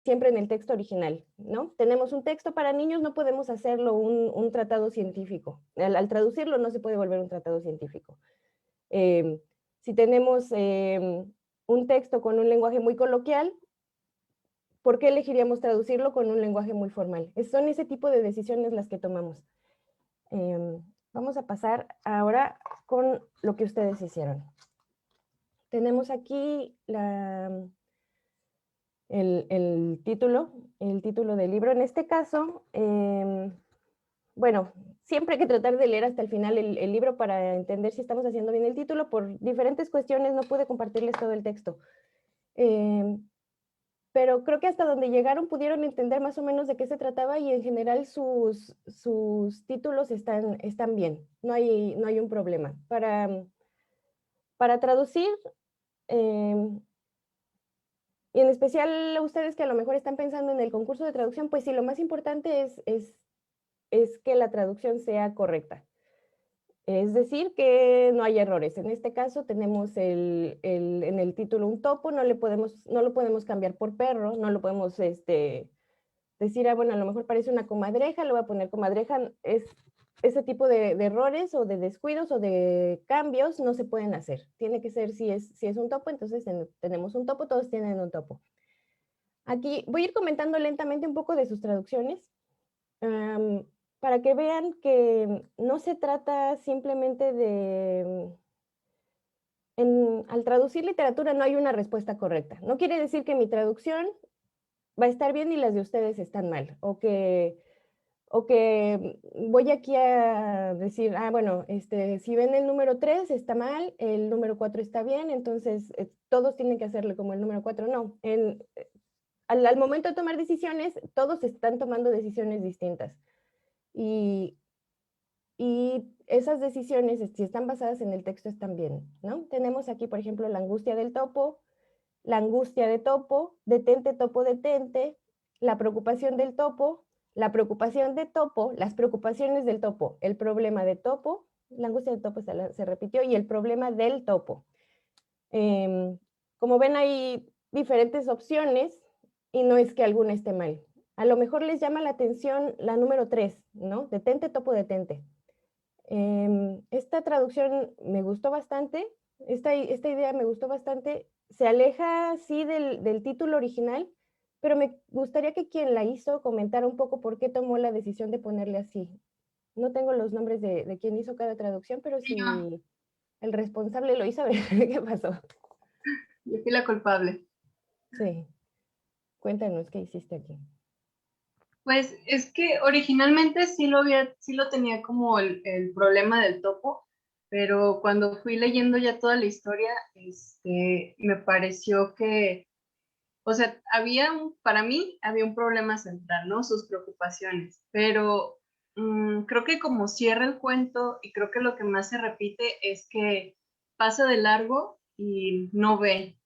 siempre en el texto original, ¿no? Tenemos un texto para niños, no podemos hacerlo un tratado científico. Al traducirlo no se puede volver un tratado científico. Eh, si tenemos un texto con un lenguaje muy coloquial, ¿por qué elegiríamos traducirlo con un lenguaje muy formal? Son ese tipo de decisiones las que tomamos. Vamos a pasar ahora con lo que ustedes hicieron. Tenemos aquí el título del libro. En este caso, bueno, siempre hay que tratar de leer hasta el final el libro para entender si estamos haciendo bien el título. Por diferentes cuestiones no pude compartirles todo el texto. Pero creo que hasta donde llegaron pudieron entender más o menos de qué se trataba y en general sus títulos están bien, no hay un problema. Para traducir, em, y en especial a ustedes que a lo mejor están pensando en el concurso de traducción, pues sí, lo más importante es que la traducción sea correcta. Es decir, que no hay errores. En este caso tenemos en el título un topo, no lo podemos cambiar por perro, no lo podemos decir, ah, bueno, a lo mejor parece una comadreja, le voy a poner comadreja. Ese tipo de errores o de descuidos o de cambios no se pueden hacer. Tiene que ser, si es un topo, entonces tenemos un topo, todos tienen un topo. Aquí voy a ir comentando lentamente un poco de sus traducciones, para que vean que no se trata simplemente al traducir literatura no hay una respuesta correcta. No quiere decir que mi traducción va a estar bien y las de ustedes están mal, o que voy aquí a decir, ah, bueno, si ven el número 3 está mal, el número 4 está bien, entonces todos tienen que hacerle como el número 4. No, al momento de tomar decisiones, todos están tomando decisiones distintas. Y, y esas decisiones, si están basadas en el texto, están bien, ¿no? Tenemos aquí, por ejemplo, la angustia del topo, la angustia de topo, topo, detente, la preocupación del topo, la preocupación de topo, las preocupaciones del topo, el problema de topo, la angustia del topo se repitió, y el problema del topo. Como ven, hay diferentes opciones y no es que alguna esté mal. A lo mejor les llama la atención la número 3, ¿no? Detente, topo, detente. Esta traducción me gustó bastante, esta idea me gustó bastante. Se aleja, sí, del título original, pero me gustaría que quien la hizo comentara un poco por qué tomó la decisión de ponerle así. No tengo los nombres de quién hizo cada traducción, pero Y yo, si el responsable lo hizo, a ver qué pasó. yo fui la culpable. Sí, cuéntanos qué hiciste aquí. Pues es que originalmente sí lo tenía como el problema del topo, pero cuando fui leyendo ya toda la historia, me pareció que, o sea, para mí había un problema central, ¿no? Sus preocupaciones, pero creo que como cierra el cuento y creo que lo que más se repite es que pasa de largo y no ve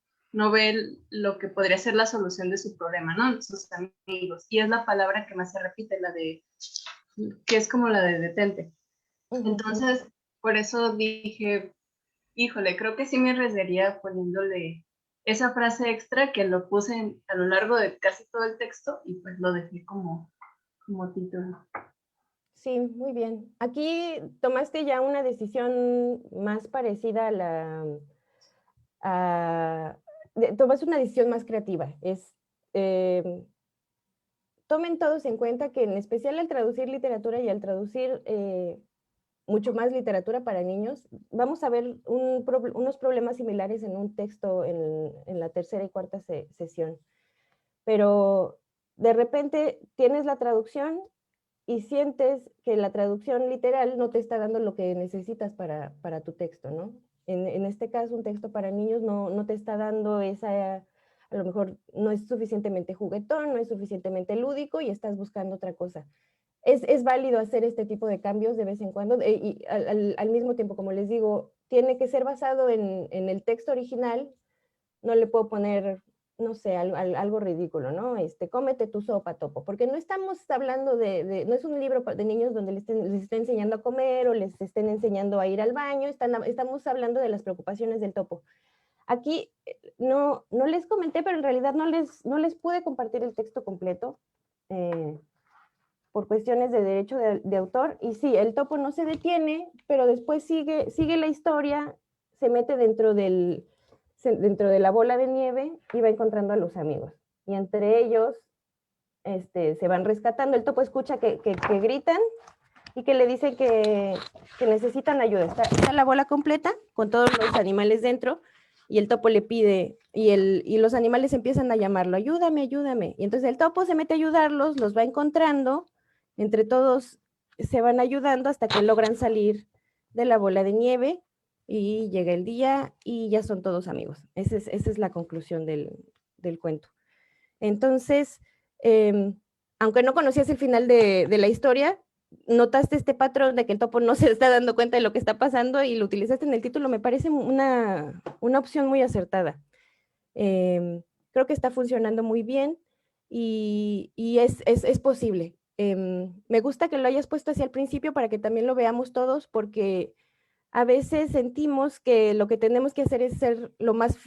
lo que podría ser la solución de su problema, ¿no? Sus amigos. Y es la palabra que más se repite, que es como la de detente. Ujú. Entonces, por eso dije, híjole, creo que sí me arriesgaría poniéndole esa frase extra que lo puse a lo largo de casi todo el texto y pues lo dejé como título. Sí, muy bien. Aquí tomaste ya una decisión más parecida a tomaste una decisión más creativa. Em, Tomen todos en cuenta que en especial al traducir literatura y al traducir mucho más literatura para niños, vamos a ver unos problemas similares en un texto en la tercera y cuarta sesión. Pero de repente tienes la traducción y sientes que la traducción literal no te está dando lo que necesitas para tu texto, ¿no? En este caso, un texto para niños no te está dando a lo mejor no es suficientemente juguetón, no es suficientemente lúdico y estás buscando otra cosa. Es válido hacer este tipo de cambios de vez en cuando y al mismo tiempo, como les digo, tiene que ser basado en el texto original. No le puedo poner, no sé, algo ridículo, ¿no? Cómete tu sopa, topo, porque no estamos hablando no es un libro de niños donde les estén enseñando a comer o les estén enseñando a ir al baño, estamos hablando de las preocupaciones del topo. Aquí no les comenté, pero en realidad no les pude compartir el texto completo por cuestiones de derecho de autor. Y sí, el topo no se detiene, pero después sigue la historia, se mete dentro de la bola de nieve y va encontrando a los amigos. Y entre ellos se van rescatando. El topo escucha que gritan y que le dicen que necesitan ayuda. Está la bola completa con todos los animales dentro y el topo le pide y los animales empiezan a llamarlo, ayúdame, ayúdame. Y entonces el topo se mete a ayudarlos, los va encontrando, entre todos se van ayudando hasta que logran salir de la bola de nieve y llega el día y ya son todos amigos. Esa es la conclusión del cuento. Entonces, aunque no conocías el final de la historia, notaste este patrón de que el topo no se está dando cuenta de lo que está pasando y lo utilizaste en el título, me parece una opción muy acertada. Creo que está funcionando muy bien y es posible. Me gusta que lo hayas puesto hacia el principio para que también lo veamos todos, porque a veces sentimos que lo que tenemos que hacer es ser lo más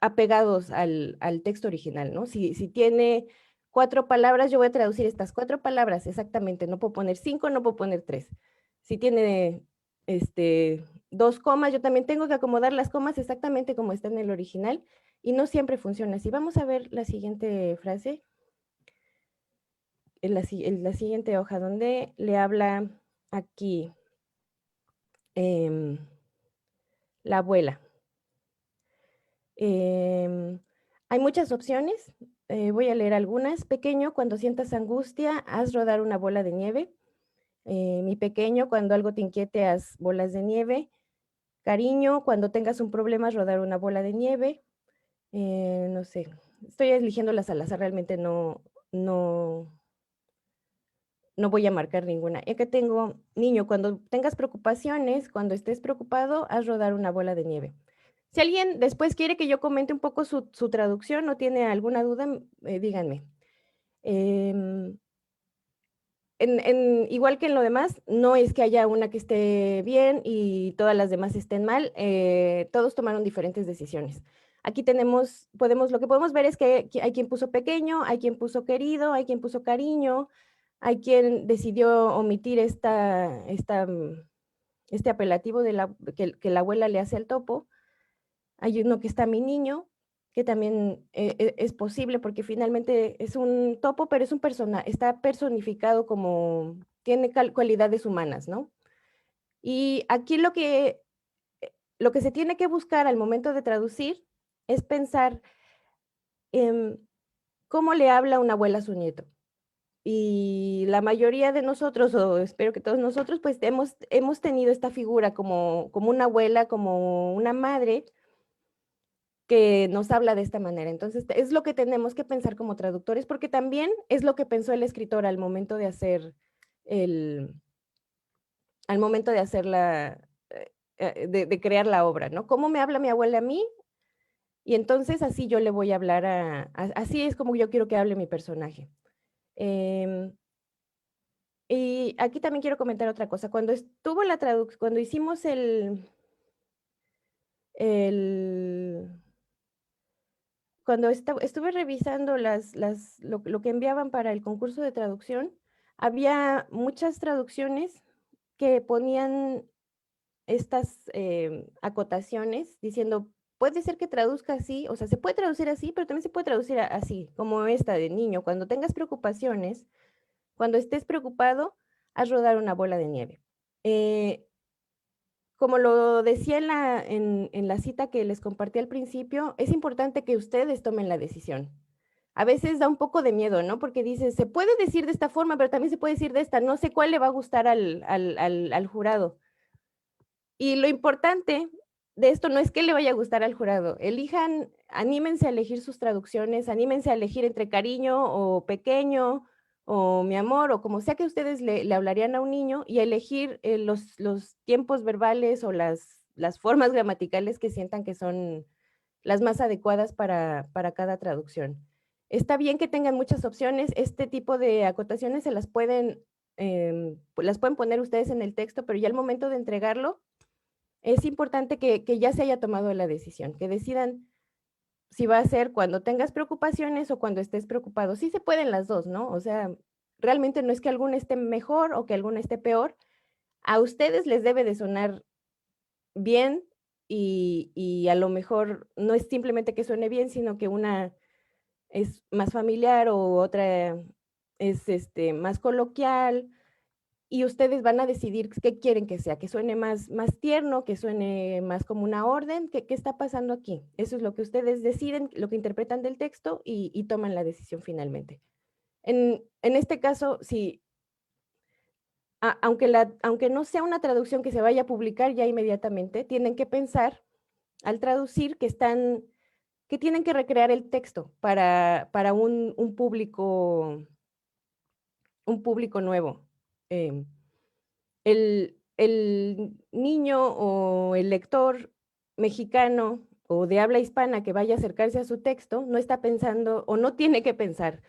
apegados al texto original, ¿no? Si tiene 4 palabras, yo voy a traducir estas 4 palabras exactamente, no puedo poner 5, no puedo poner 3. Si tiene 2 comas, yo también tengo que acomodar las comas exactamente como está en el original y no siempre funciona así. Vamos a ver la siguiente frase, en la siguiente hoja, donde le habla aquí la abuela. Hay muchas opciones, voy a leer algunas. Pequeño, cuando sientas angustia, haz rodar una bola de nieve. Mi pequeño, cuando algo te inquiete, haz bolas de nieve. Cariño, cuando tengas un problema, haz rodar una bola de nieve. No sé, estoy eligiéndolas al azar, realmente no, no voy a marcar ninguna. Y acá tengo, niño, cuando tengas preocupaciones, cuando estés preocupado, haz rodar una bola de nieve. Si alguien después quiere que yo comente un poco su traducción o tiene alguna duda, díganme. Em, igual que en lo demás, no es que haya una que esté bien y todas las demás estén mal, todos tomaron diferentes decisiones. Aquí lo que podemos ver es que hay quien puso pequeño, hay quien puso querido, hay quien puso cariño, hay quien decidió omitir este apelativo que la abuela le hace al topo. Hay uno que está mi niño, que también es posible porque finalmente es un topo, pero está personificado como, tiene cualidades humanas, ¿no? Y aquí lo que se tiene que buscar al momento de traducir es pensar en cómo le habla una abuela a su nieto. Y la mayoría de nosotros, o espero que todos nosotros, pues hemos tenido esta figura como una abuela, como una madre, que nos habla de esta manera. Entonces, es lo que tenemos que pensar como traductores, porque también es lo que pensó el escritor al momento de hacer al momento de hacer de crear la obra, ¿no? ¿Cómo me habla mi abuela a mí? Y entonces así yo le voy a hablar así es como yo quiero que hable mi personaje. Em, y aquí también quiero comentar otra cosa. Cuando hicimos el cuando estuve revisando lo que enviaban para el concurso de traducción, había muchas traducciones que ponían estas acotaciones diciendo, puede ser que traduzca así, o sea, se puede traducir así, pero también se puede traducir así, como esta de niño. Cuando tengas preocupaciones, cuando estés preocupado, haz rodar una bola de nieve. Como lo decía en la cita que les compartí al principio, es importante que ustedes tomen la decisión. A veces da un poco de miedo, ¿no? Porque dices, se puede decir de esta forma, pero también se puede decir de esta. No sé cuál le va a gustar al jurado. Y lo importante de esto no es que le vaya a gustar al jurado. Anímense a elegir sus traducciones, anímense a elegir entre cariño o pequeño o mi amor o como sea que ustedes le hablarían a un niño y a elegir los tiempos verbales o las formas gramaticales que sientan que son las más adecuadas para cada traducción. Está bien que tengan muchas opciones, este tipo de acotaciones las pueden poner ustedes en el texto, pero ya al momento de entregarlo, es importante que ya se haya tomado la decisión, que decidan si va a ser cuando tengas preocupaciones o cuando estés preocupado. Sí se pueden las dos, ¿no? O sea, realmente no es que alguna esté mejor o que alguna esté peor. A ustedes les debe de sonar bien y a lo mejor no es simplemente que suene bien, sino que una es más familiar o otra es más coloquial y ustedes van a decidir qué quieren que sea, que suene más tierno, que suene más como una orden, ¿qué está pasando aquí? Eso es lo que ustedes deciden, lo que interpretan del texto y toman la decisión finalmente. En este caso, si, aunque no sea una traducción que se vaya a publicar ya inmediatamente, tienen que pensar al traducir que tienen que recrear el texto para un público nuevo. El niño o el lector mexicano o de habla hispana que vaya a acercarse a su texto no está pensando o no tiene que pensar,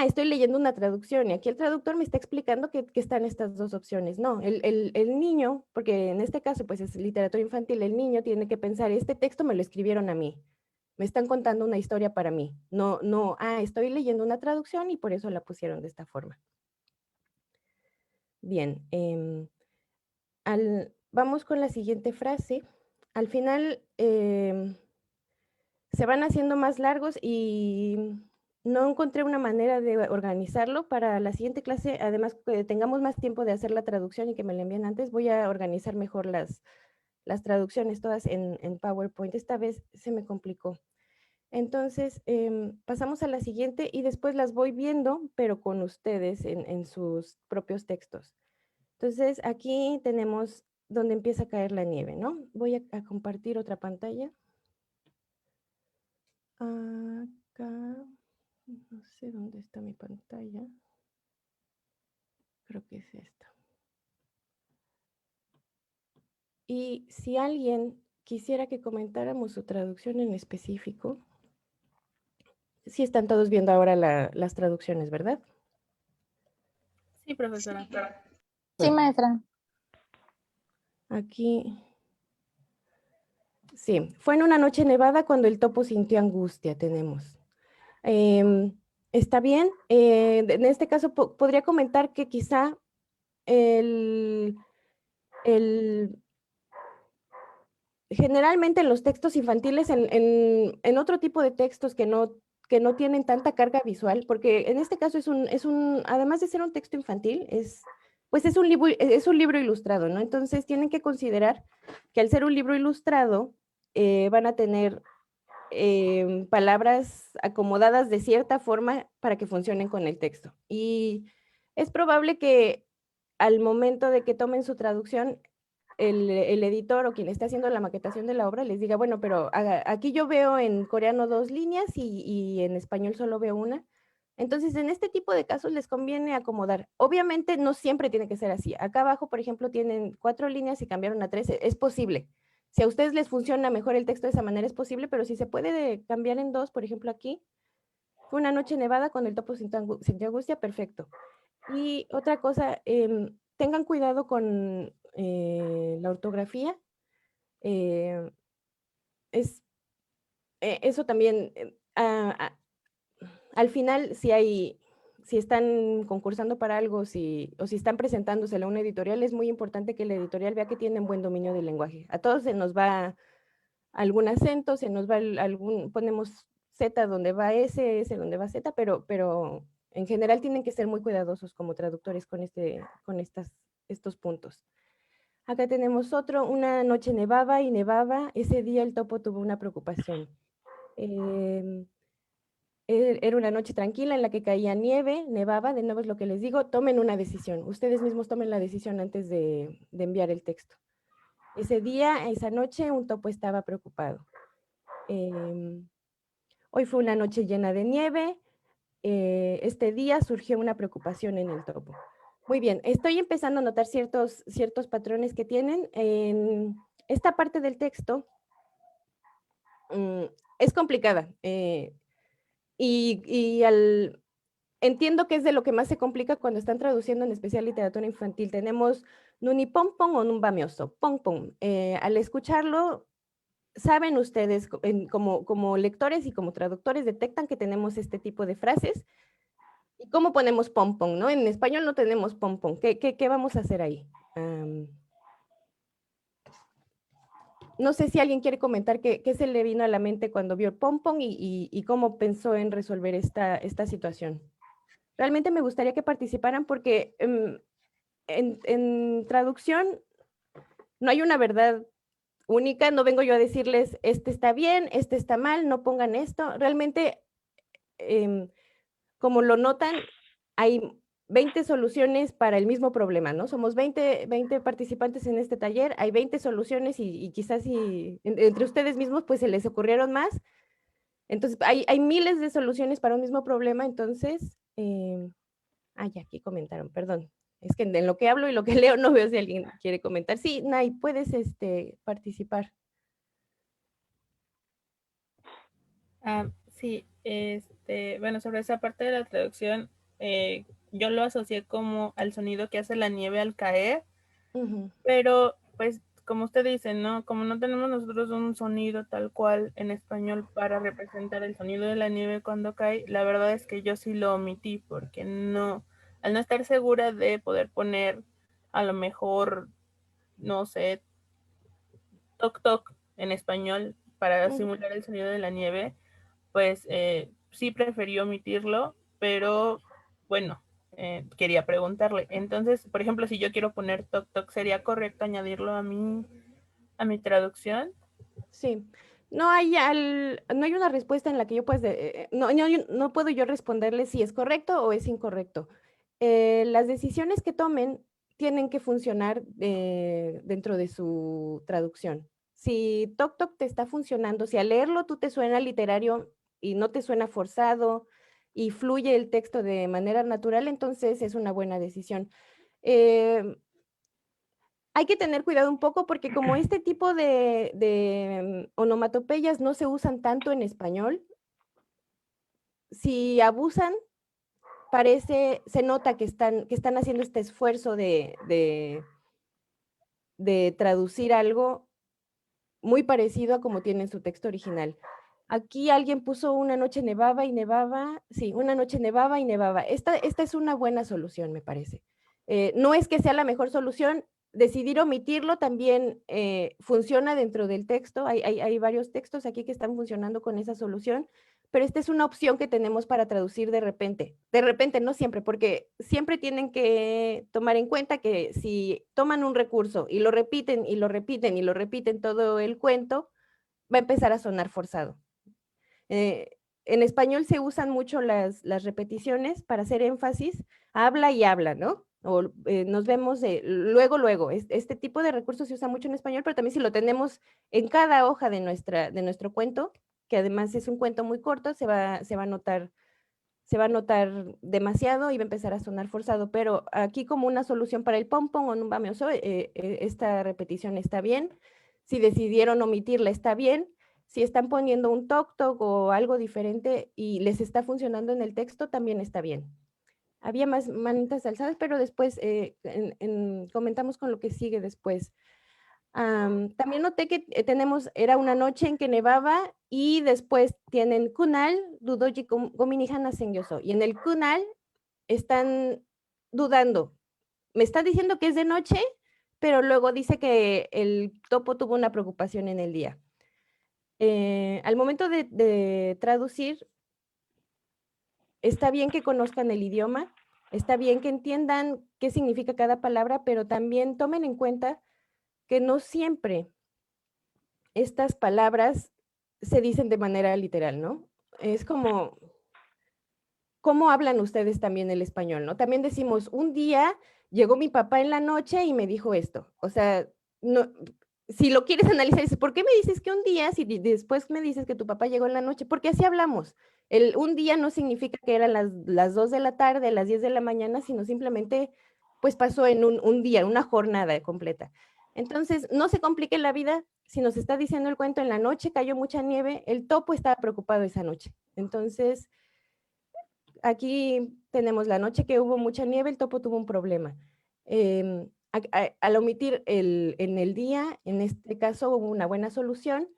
estoy leyendo una traducción y aquí el traductor me está explicando que están estas dos opciones. No, el niño, porque en este caso pues es literatura infantil, el niño tiene que pensar, este texto me lo escribieron a mí, me están contando una historia para mí. No, no, estoy leyendo una traducción y por eso la pusieron de esta forma. Bien, vamos con la siguiente frase. Al final se van haciendo más largos y no encontré una manera de organizarlo. Para la siguiente clase, además que tengamos más tiempo de hacer la traducción y que me la envíen antes, voy a organizar mejor las traducciones todas en PowerPoint. Esta vez se me complicó. Entonces, pasamos a la siguiente y después las voy viendo, pero con ustedes en sus propios textos. Entonces, aquí tenemos donde empieza a caer la nieve, ¿no? Voy a compartir otra pantalla. Acá, no sé dónde está mi pantalla. Creo que es esta. Y si alguien quisiera que comentáramos su traducción en específico, sí están todos viendo ahora las traducciones, ¿verdad? Sí, profesora. Sí, maestra. Aquí. Sí, fue en una noche nevada cuando el topo sintió angustia, tenemos. Está bien. En este caso podría comentar que quizá generalmente en los textos infantiles, en otro tipo de textos que no tienen tanta carga visual, porque en este caso además de ser un texto infantil, pues es un libro ilustrado, ¿no? Entonces tienen que considerar que al ser un libro ilustrado, van a tener palabras acomodadas de cierta forma para que funcionen con el texto. Y es probable que al momento de que tomen su traducción, el editor o quien esté haciendo la maquetación de la obra les diga, bueno, pero aquí yo veo en coreano 2 líneas y en español solo veo una. Entonces, en este tipo de casos les conviene acomodar. Obviamente no siempre tiene que ser así. Acá abajo, por ejemplo, tienen 4 líneas y cambiaron a 3. Es posible. Si a ustedes les funciona mejor el texto de esa manera, es posible, pero si se puede cambiar en 2, por ejemplo, aquí, fue una noche nevada cuando el topo sintió angustia, perfecto. Y otra cosa, tengan cuidado con la ortografía. Eso también, al final, si están concursando para algo o si están presentándosela a una editorial, es muy importante que la editorial vea que tienen buen dominio del lenguaje. A todos se nos va algún acento, se nos va ponemos Z donde va S donde va Z, pero en general tienen que ser muy cuidadosos como traductores con estos puntos. Acá tenemos otro, una noche nevaba y nevaba, ese día el topo tuvo una preocupación. Era una noche tranquila en la que caía nieve, nevaba, de nuevo es lo que les digo, tomen una decisión, ustedes mismos tomen la decisión antes de enviar el texto. Ese día, esa noche, un topo estaba preocupado. Hoy fue una noche llena de nieve, este día surgió una preocupación en el topo. Muy bien, estoy empezando a notar ciertos patrones que tienen. En esta parte del texto es complicada entiendo que es de lo que más se complica cuando están traduciendo en especial literatura infantil. Tenemos Nuni pom pom o numba mioso, pom pom. Al escucharlo, saben ustedes, como lectores y como traductores, detectan que tenemos este tipo de frases. ¿Y cómo ponemos pom pom, no? En español no tenemos pom pom. ¿Qué vamos a hacer ahí? No sé si alguien quiere comentar qué se le vino a la mente cuando vio el pom pom y cómo pensó en resolver esta situación. Realmente me gustaría que participaran porque en traducción no hay una verdad única, no vengo yo a decirles, este está bien, este está mal, no pongan esto. Realmente, como lo notan, hay 20 soluciones para el mismo problema, ¿no? Somos 20 participantes en este taller, hay 20 soluciones y quizás si entre ustedes mismos pues se les ocurrieron más. Entonces, hay miles de soluciones para un mismo problema, entonces, ya aquí comentaron, perdón. Es que en lo que hablo y lo que leo no veo si alguien quiere comentar. Sí, Nay, puedes participar. Sí, bueno, sobre esa parte de la traducción, yo lo asocié como al sonido que hace la nieve al caer, pero pues como usted dice, ¿no? Como no tenemos nosotros un sonido tal cual en español para representar el sonido de la nieve cuando cae, la verdad es que yo sí lo omití porque no, al no estar segura de poder poner a lo mejor, no sé, toc toc en español para simular el sonido de la nieve, pues sí preferí omitirlo, pero bueno, quería preguntarle. Entonces, por ejemplo, si yo quiero poner toc toc, ¿sería correcto añadirlo a mi traducción? Sí. No no hay una respuesta en la que yo pues, no puedo yo responderle si es correcto o es incorrecto. Las decisiones que tomen tienen que funcionar dentro de su traducción. Si Tok Tok te está funcionando, si al leerlo tú te suena literario y no te suena forzado y fluye el texto de manera natural, entonces es una buena decisión. Hay que tener cuidado un poco porque como este tipo de onomatopeyas no se usan tanto en español, si abusan, se nota que están haciendo este esfuerzo de traducir algo muy parecido a como tiene en su texto original. Aquí alguien puso una noche nevaba y nevaba, sí, una noche nevaba y nevaba. Esta es una buena solución, me parece. No es que sea la mejor solución, decidir omitirlo también funciona dentro del texto. Hay varios textos aquí que están funcionando con esa solución, pero esta es una opción que tenemos para traducir de repente. De repente, no siempre, porque siempre tienen que tomar en cuenta que si toman un recurso y lo repiten y lo repiten y lo repiten todo el cuento, va a empezar a sonar forzado. En español se usan mucho las repeticiones para hacer énfasis, habla y habla, ¿no? O nos vemos luego, luego. Este tipo de recursos se usa mucho en español, pero también si lo tenemos en cada hoja de nuestro cuento, que además es un cuento muy corto, se va a notar demasiado y va a empezar a sonar forzado, pero aquí como una solución para el pom pom o numba mioso, esta repetición está bien. Si decidieron omitirla, está bien. Si están poniendo un toc toc o algo diferente y les está funcionando en el texto, también está bien. Había más manitas alzadas, pero después comentamos con lo que sigue después. También noté que era una noche en que nevaba y después tienen kunal, dudoji gominihan yo. Y en el kunal están dudando. Me está diciendo que es de noche, pero luego dice que el topo tuvo una preocupación en el día. Al momento de traducir, está bien que conozcan el idioma, está bien que entiendan qué significa cada palabra, pero también tomen en cuenta que no siempre estas palabras se dicen de manera literal, ¿no? Es como, ¿cómo hablan ustedes también el español, no? También decimos, un día llegó mi papá en la noche y me dijo esto. O sea, no, si lo quieres analizar, dices, ¿por qué me dices que un día, si después me dices que tu papá llegó en la noche? Porque así hablamos. Un día no significa que eran las 2 de la tarde, las 10 de la mañana, sino simplemente, pues pasó en un día, una jornada completa. Entonces, no se complique la vida. Si nos está diciendo el cuento, en la noche cayó mucha nieve, el topo estaba preocupado esa noche. Entonces, aquí tenemos la noche que hubo mucha nieve, el topo tuvo un problema. al omitir en el día, en este caso hubo una buena solución.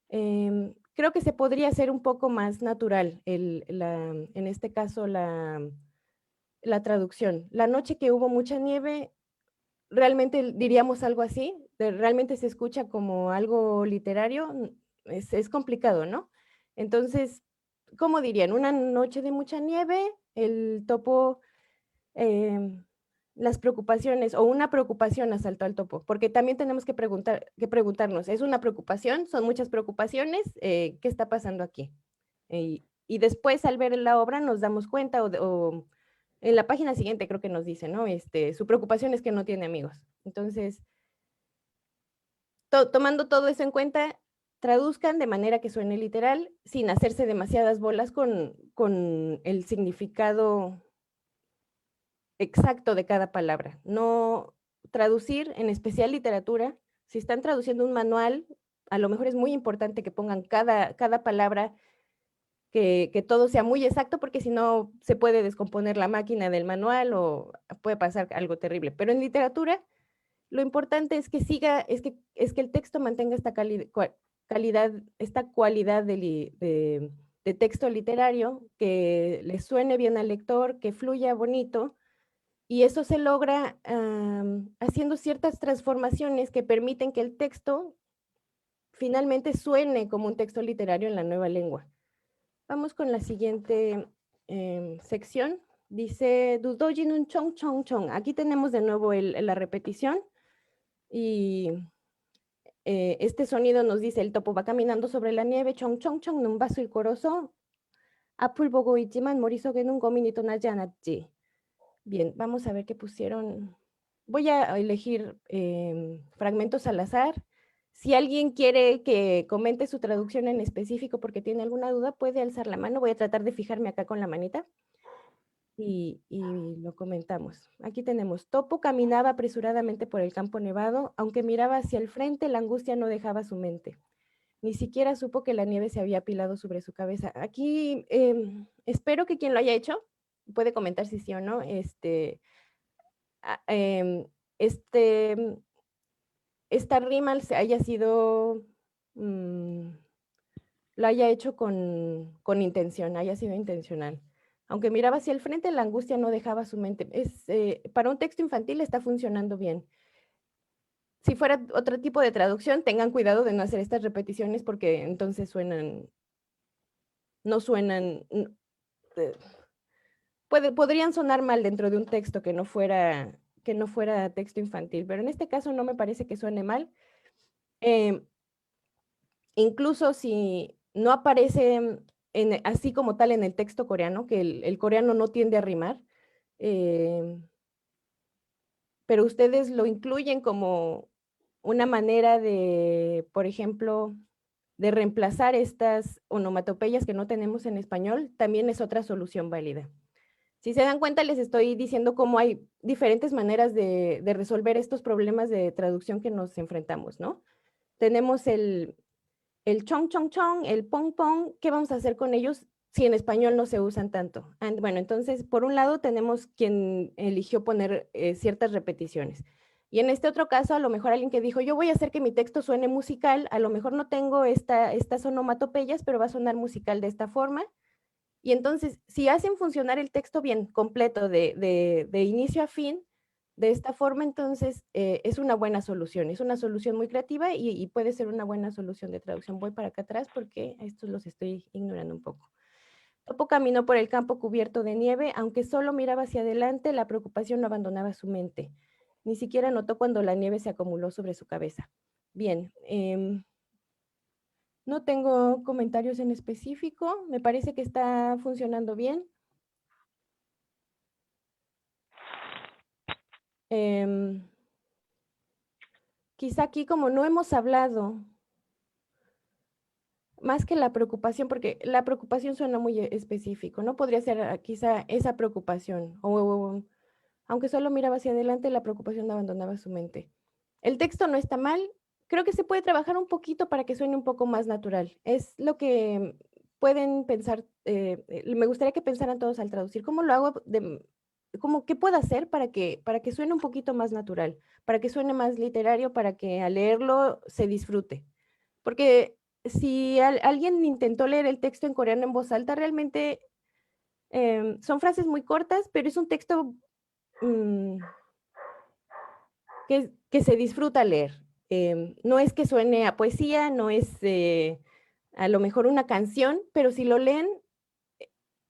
Creo que se podría hacer un poco más natural, en este caso, la traducción. La noche que hubo mucha nieve, realmente diríamos algo así, realmente se escucha como algo literario, es complicado, ¿no? Entonces, ¿cómo dirían? Una noche de mucha nieve, el topo, las preocupaciones, o una preocupación asaltó al topo, porque también tenemos que preguntarnos, ¿es una preocupación? ¿Son muchas preocupaciones? ¿Qué está pasando aquí? Y después, al ver la obra, nos damos cuenta, o en la página siguiente creo que nos dice, ¿no? Su preocupación es que no tiene amigos. Entonces, tomando todo eso en cuenta, traduzcan de manera que suene literal, sin hacerse demasiadas bolas con el significado exacto de cada palabra. No traducir, en especial literatura, si están traduciendo un manual, a lo mejor es muy importante que pongan cada palabra, que todo sea muy exacto, porque si no se puede descomponer la máquina del manual o puede pasar algo terrible. Pero en literatura, lo importante es que el texto mantenga esta calidad, esta cualidad de texto literario, que le suene bien al lector, que fluya bonito, y eso se logra haciendo ciertas transformaciones que permiten que el texto finalmente suene como un texto literario en la nueva lengua. Vamos con la siguiente sección. Dice, "Dudojin un chong chong chong". Aquí tenemos de nuevo la repetición, y este sonido nos dice, el topo va caminando sobre la nieve, chong chong chong, nun basul corozo, apul bogo ichiman morisogenun gominito nayanatji. Bien, vamos a ver qué pusieron. Voy a elegir fragmentos al azar. Si alguien quiere que comente su traducción en específico porque tiene alguna duda, puede alzar la mano. Voy a tratar de fijarme acá con la manita y lo comentamos. Aquí tenemos, Topo caminaba apresuradamente por el campo nevado, aunque miraba hacia el frente, la angustia no dejaba su mente. Ni siquiera supo que la nieve se había apilado sobre su cabeza. Aquí espero que quien lo haya hecho puede comentar si sí o no. Esta rima se haya sido, lo haya hecho con intención, haya sido intencional. Aunque miraba hacia el frente, la angustia no dejaba su mente. Para un texto infantil está funcionando bien. Si fuera otro tipo de traducción, tengan cuidado de no hacer estas repeticiones porque entonces no suenan, podrían sonar mal dentro de un texto que no fuera texto infantil, pero en este caso no me parece que suene mal. Incluso si no aparece así como tal en el texto coreano, que el coreano no tiende a rimar, pero ustedes lo incluyen como una manera de, por ejemplo, de reemplazar estas onomatopeyas que no tenemos en español, también es otra solución válida. Si se dan cuenta, les estoy diciendo cómo hay diferentes maneras de resolver estos problemas de traducción que nos enfrentamos, ¿no? Tenemos el chong chong chong, el pong pong. ¿Qué vamos a hacer con ellos si en español no se usan tanto? Bueno, entonces, por un lado tenemos quien eligió poner ciertas repeticiones. Y en este otro caso, a lo mejor alguien que dijo, yo voy a hacer que mi texto suene musical, a lo mejor no tengo estas onomatopeyas, pero va a sonar musical de esta forma. Y entonces, si hacen funcionar el texto bien, completo, de inicio a fin, de esta forma, entonces es una buena solución, es una solución muy creativa y puede ser una buena solución de traducción. Voy para acá atrás porque estos los estoy ignorando un poco. Topo caminó por el campo cubierto de nieve, aunque solo miraba hacia adelante, la preocupación no abandonaba su mente. Ni siquiera notó cuando la nieve se acumuló sobre su cabeza. Bien, no tengo comentarios en específico, me parece que está funcionando bien. Quizá aquí, como no hemos hablado, más que la preocupación, porque la preocupación suena muy específico, ¿no? Podría ser quizá esa preocupación, o aunque solo miraba hacia adelante, la preocupación abandonaba su mente. El texto no está mal, creo que se puede trabajar un poquito para que suene un poco más natural. Es lo que pueden pensar, me gustaría que pensaran todos al traducir. ¿Cómo lo hago como qué puedo hacer para que suene un poquito más natural, para que suene más literario, para que al leerlo se disfrute. Porque si alguien intentó leer el texto en coreano en voz alta, realmente son frases muy cortas, pero es un texto que se disfruta leer. No es que suene a poesía, no es a lo mejor una canción, pero si lo leen,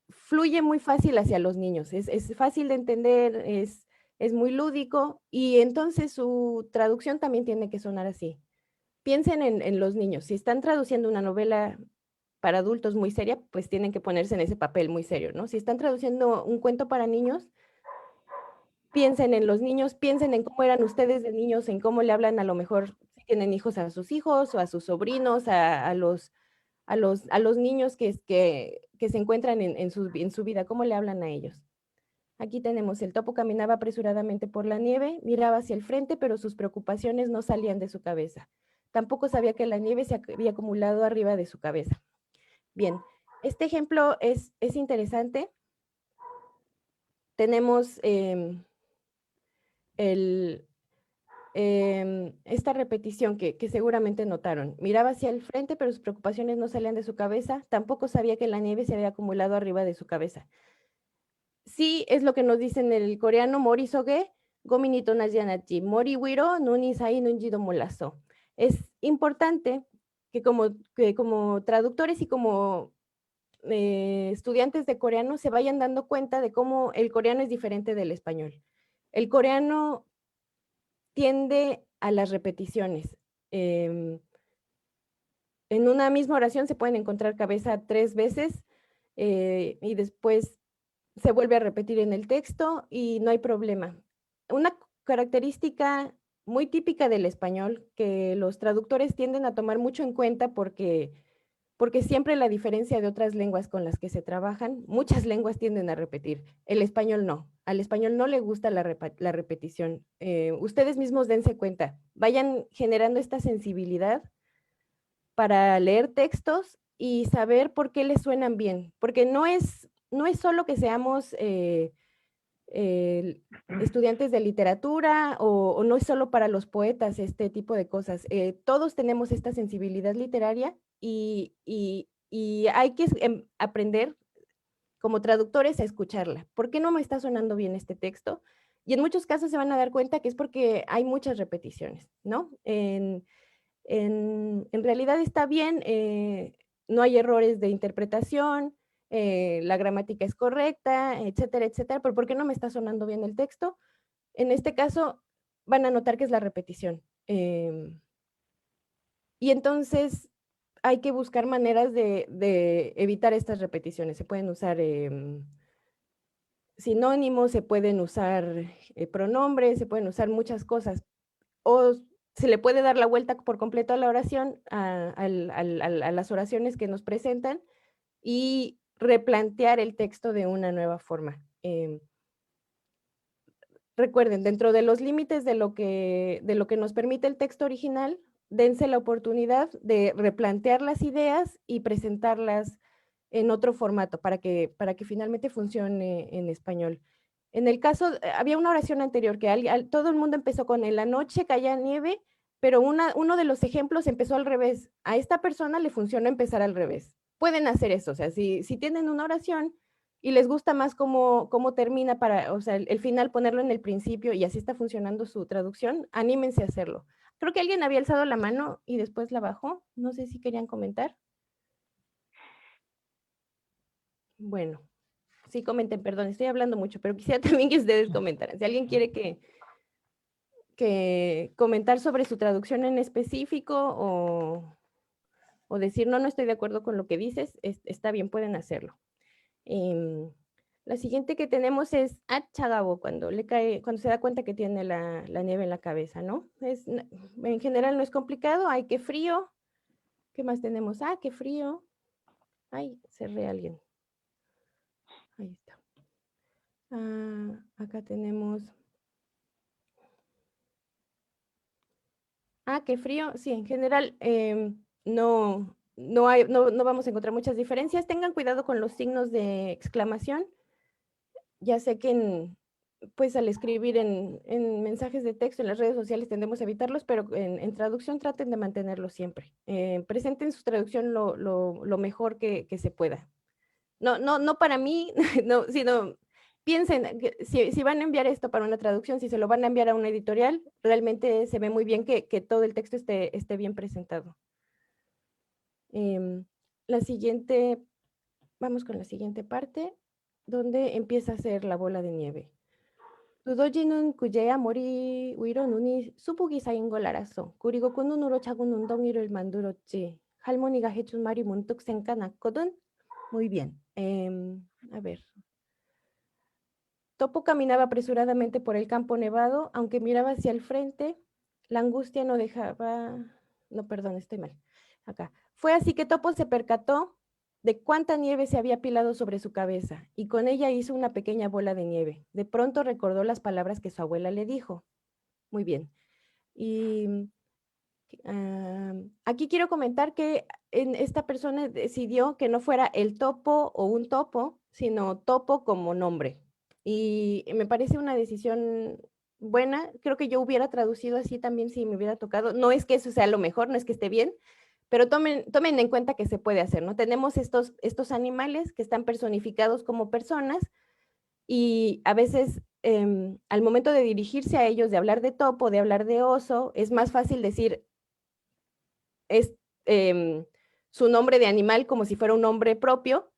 fluye muy fácil hacia los niños. Es fácil de entender, es muy lúdico y entonces su traducción también tiene que sonar así. Piensen en los niños. Si están traduciendo una novela para adultos muy seria, pues tienen que ponerse en ese papel muy serio, ¿no? Si están traduciendo un cuento para niños, piensen en los niños, piensen en cómo eran ustedes de niños, en cómo le hablan a lo mejor si tienen hijos a sus hijos o a sus sobrinos, a los niños que se encuentran en su vida, cómo le hablan a ellos. Aquí tenemos, el topo caminaba apresuradamente por la nieve, miraba hacia el frente, pero sus preocupaciones no salían de su cabeza. Tampoco sabía que la nieve se había acumulado arriba de su cabeza. Bien, este ejemplo es interesante. Tenemos esta repetición que seguramente notaron. Miraba hacia el frente, pero sus preocupaciones no salían de su cabeza. Tampoco sabía que la nieve se había acumulado arriba de su cabeza. Sí, es lo que nos dice en el coreano, mori soge, gomini to naji mori wiro, nuni sai nunjido molazo. Es importante que como traductores y como estudiantes de coreano se vayan dando cuenta de cómo el coreano es diferente del español. El coreano tiende a las repeticiones. En una misma oración se pueden encontrar cabeza 3 veces y después se vuelve a repetir en el texto y no hay problema. Una característica muy típica del español que los traductores tienden a tomar mucho en cuenta porque siempre la diferencia de otras lenguas con las que se trabajan, muchas lenguas tienden a repetir, el español no, al español no le gusta la repetición. Ustedes mismos dense cuenta, vayan generando esta sensibilidad para leer textos y saber por qué les suenan bien, porque no es solo que seamos estudiantes de literatura o no es solo para los poetas este tipo de cosas. Todos tenemos esta sensibilidad literaria y hay que aprender como traductores a escucharla. ¿Por qué no me está sonando bien este texto? Y en muchos casos se van a dar cuenta que es porque hay muchas repeticiones, ¿no? En realidad está bien, no hay errores de interpretación, la gramática es correcta, etcétera, etcétera, pero ¿por qué no me está sonando bien el texto? En este caso van a notar que es la repetición. Y entonces hay que buscar maneras de evitar estas repeticiones. Se pueden usar sinónimos, se pueden usar pronombres, se pueden usar muchas cosas. O se le puede dar la vuelta por completo a la oración, a las oraciones que nos presentan y replantear el texto de una nueva forma. Recuerden, dentro de los límites de lo que nos permite el texto original, dense la oportunidad de replantear las ideas y presentarlas en otro formato para que finalmente funcione en español. En el caso, había una oración anterior que todo el mundo empezó con en la noche caía nieve, pero uno de los ejemplos empezó al revés. A esta persona le funciona empezar al revés. Pueden hacer eso, o sea, si tienen una oración y les gusta más cómo termina o sea, el final ponerlo en el principio y así está funcionando su traducción, anímense a hacerlo. Creo que alguien había alzado la mano y después la bajó. No sé si querían comentar. Bueno, sí, comenten, perdón, estoy hablando mucho, pero quisiera también que ustedes comentaran. Si alguien quiere que comentar sobre su traducción en específico o decir, no estoy de acuerdo con lo que dices, está bien, pueden hacerlo. La siguiente que tenemos es Chagabo, cuando se da cuenta que tiene la nieve en la cabeza, ¿no? En general no es complicado. Ay, qué frío. ¿Qué más tenemos? Qué frío. Ay, cerré a alguien. Ahí está. Acá tenemos. Qué frío. Sí, en general no vamos a encontrar muchas diferencias. Tengan cuidado con los signos de exclamación. Ya sé que pues al escribir en mensajes de texto en las redes sociales tendemos a evitarlos, pero en traducción traten de mantenerlo siempre. Presenten su traducción lo mejor que se pueda. No para mí, no, sino piensen que si van a enviar esto para una traducción, si se lo van a enviar a una editorial, realmente se ve muy bien que todo el texto esté bien presentado. La siguiente, vamos con la siguiente parte, donde empieza a ser la bola de nieve. 두더지는 그제야 머리 위로 눈이 수북이 쌓인 걸 알았어. 그리고 그 눈으로 작은 웅덩이를 만들었지. 할머니가 해준 말이 문득 생각났거든. Muy bien. A ver. Topo caminaba apresuradamente por el campo nevado, aunque miraba hacia el frente, la angustia no dejaba... No, perdón, estoy mal. Acá. Fue así que Topo se percató de cuánta nieve se había apilado sobre su cabeza, y con ella hizo una pequeña bola de nieve. De pronto recordó las palabras que su abuela le dijo. Muy bien. Y aquí quiero comentar que esta persona decidió que no fuera el topo o un topo, sino topo como nombre. Y me parece una decisión buena. Creo que yo hubiera traducido así también si me hubiera tocado. No es que eso sea lo mejor, no es que esté bien, pero tomen en cuenta que se puede hacer, ¿no? Tenemos estos animales que están personificados como personas y a veces al momento de dirigirse a ellos, de hablar de topo, de hablar de oso, es más fácil decir es su nombre de animal como si fuera un nombre propio.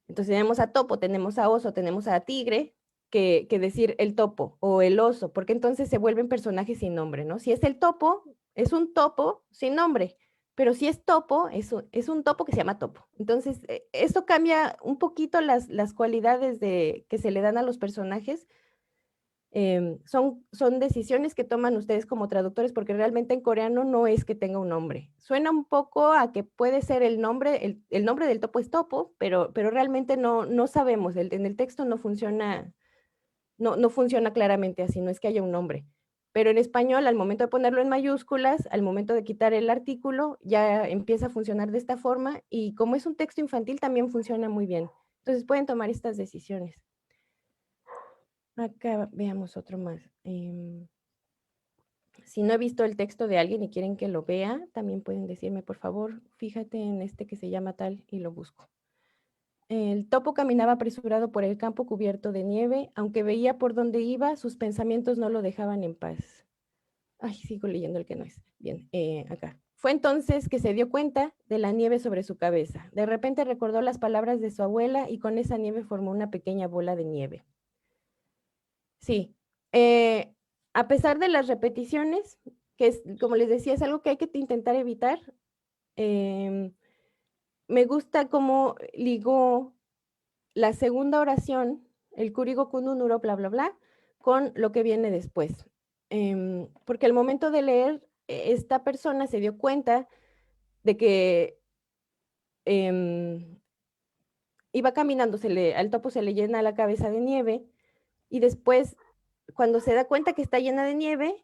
Entonces tenemos a topo, tenemos a oso, tenemos a tigre, que decir el topo o el oso, porque entonces se vuelven personajes sin nombre, ¿no? Si es el topo, es un topo sin nombre, pero si es topo, es un topo que se llama topo. Entonces, esto cambia un poquito las cualidades que se le dan a los personajes. Son decisiones que toman ustedes como traductores, porque realmente en coreano no es que tenga un nombre. Suena un poco a que puede ser el nombre, el nombre del topo es topo, pero realmente no sabemos, en el texto no funciona, no funciona claramente así, no es que haya un nombre. Pero en español, al momento de ponerlo en mayúsculas, al momento de quitar el artículo, ya empieza a funcionar de esta forma, y como es un texto infantil, también funciona muy bien. Entonces pueden tomar estas decisiones. Acá veamos otro más. Si no he visto el texto de alguien y quieren que lo vea, también pueden decirme, por favor, fíjate en este que se llama tal y lo busco. El topo caminaba apresurado por el campo cubierto de nieve. Aunque veía por dónde iba, sus pensamientos no lo dejaban en paz. Ay, sigo leyendo el que no es. Bien, acá. Fue entonces que se dio cuenta de la nieve sobre su cabeza. De repente recordó las palabras de su abuela y con esa nieve formó una pequeña bola de nieve. Sí. A pesar de las repeticiones, que es, como les decía, es algo que hay que intentar evitar, me gusta cómo ligó la segunda oración, el kurigo kununuro, bla, bla, bla, con lo que viene después. Porque al momento de leer, esta persona se dio cuenta de que iba caminando, al topo se le llena la cabeza de nieve, y después, cuando se da cuenta que está llena de nieve,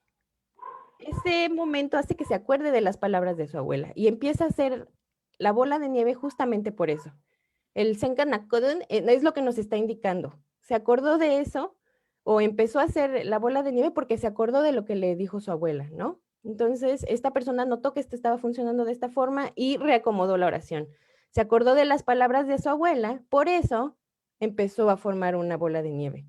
ese momento hace que se acuerde de las palabras de su abuela y empieza a hacer la bola de nieve justamente por eso. El Senkan-Nakodun es lo que nos está indicando. Se acordó de eso o empezó a hacer la bola de nieve porque se acordó de lo que le dijo su abuela, ¿no? Entonces, esta persona notó que esto estaba funcionando de esta forma y reacomodó la oración. Se acordó de las palabras de su abuela, por eso empezó a formar una bola de nieve.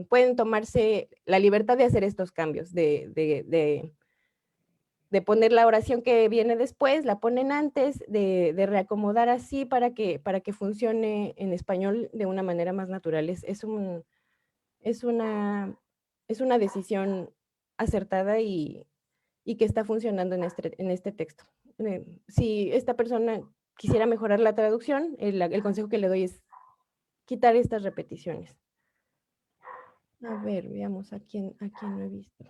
Pueden tomarse la libertad de hacer estos cambios, de poner la oración que viene después, la ponen antes, de reacomodar así para que funcione en español de una manera más natural. Es una decisión acertada y que está funcionando en este texto. Si esta persona quisiera mejorar la traducción, el consejo que le doy es quitar estas repeticiones. A ver, veamos a quién no he visto.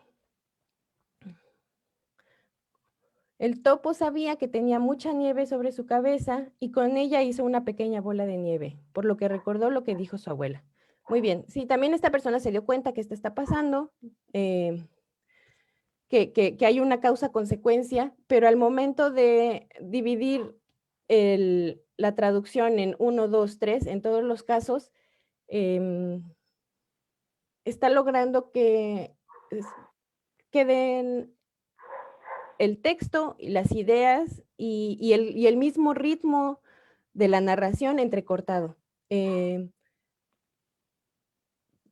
El topo sabía que tenía mucha nieve sobre su cabeza y con ella hizo una pequeña bola de nieve, por lo que recordó lo que dijo su abuela. Muy bien, sí, también esta persona se dio cuenta que esto está pasando, que hay una causa-consecuencia, pero al momento de dividir la traducción en 1, 2, 3, en todos los casos, está logrando que queden el texto y las ideas y el mismo ritmo de la narración entrecortado.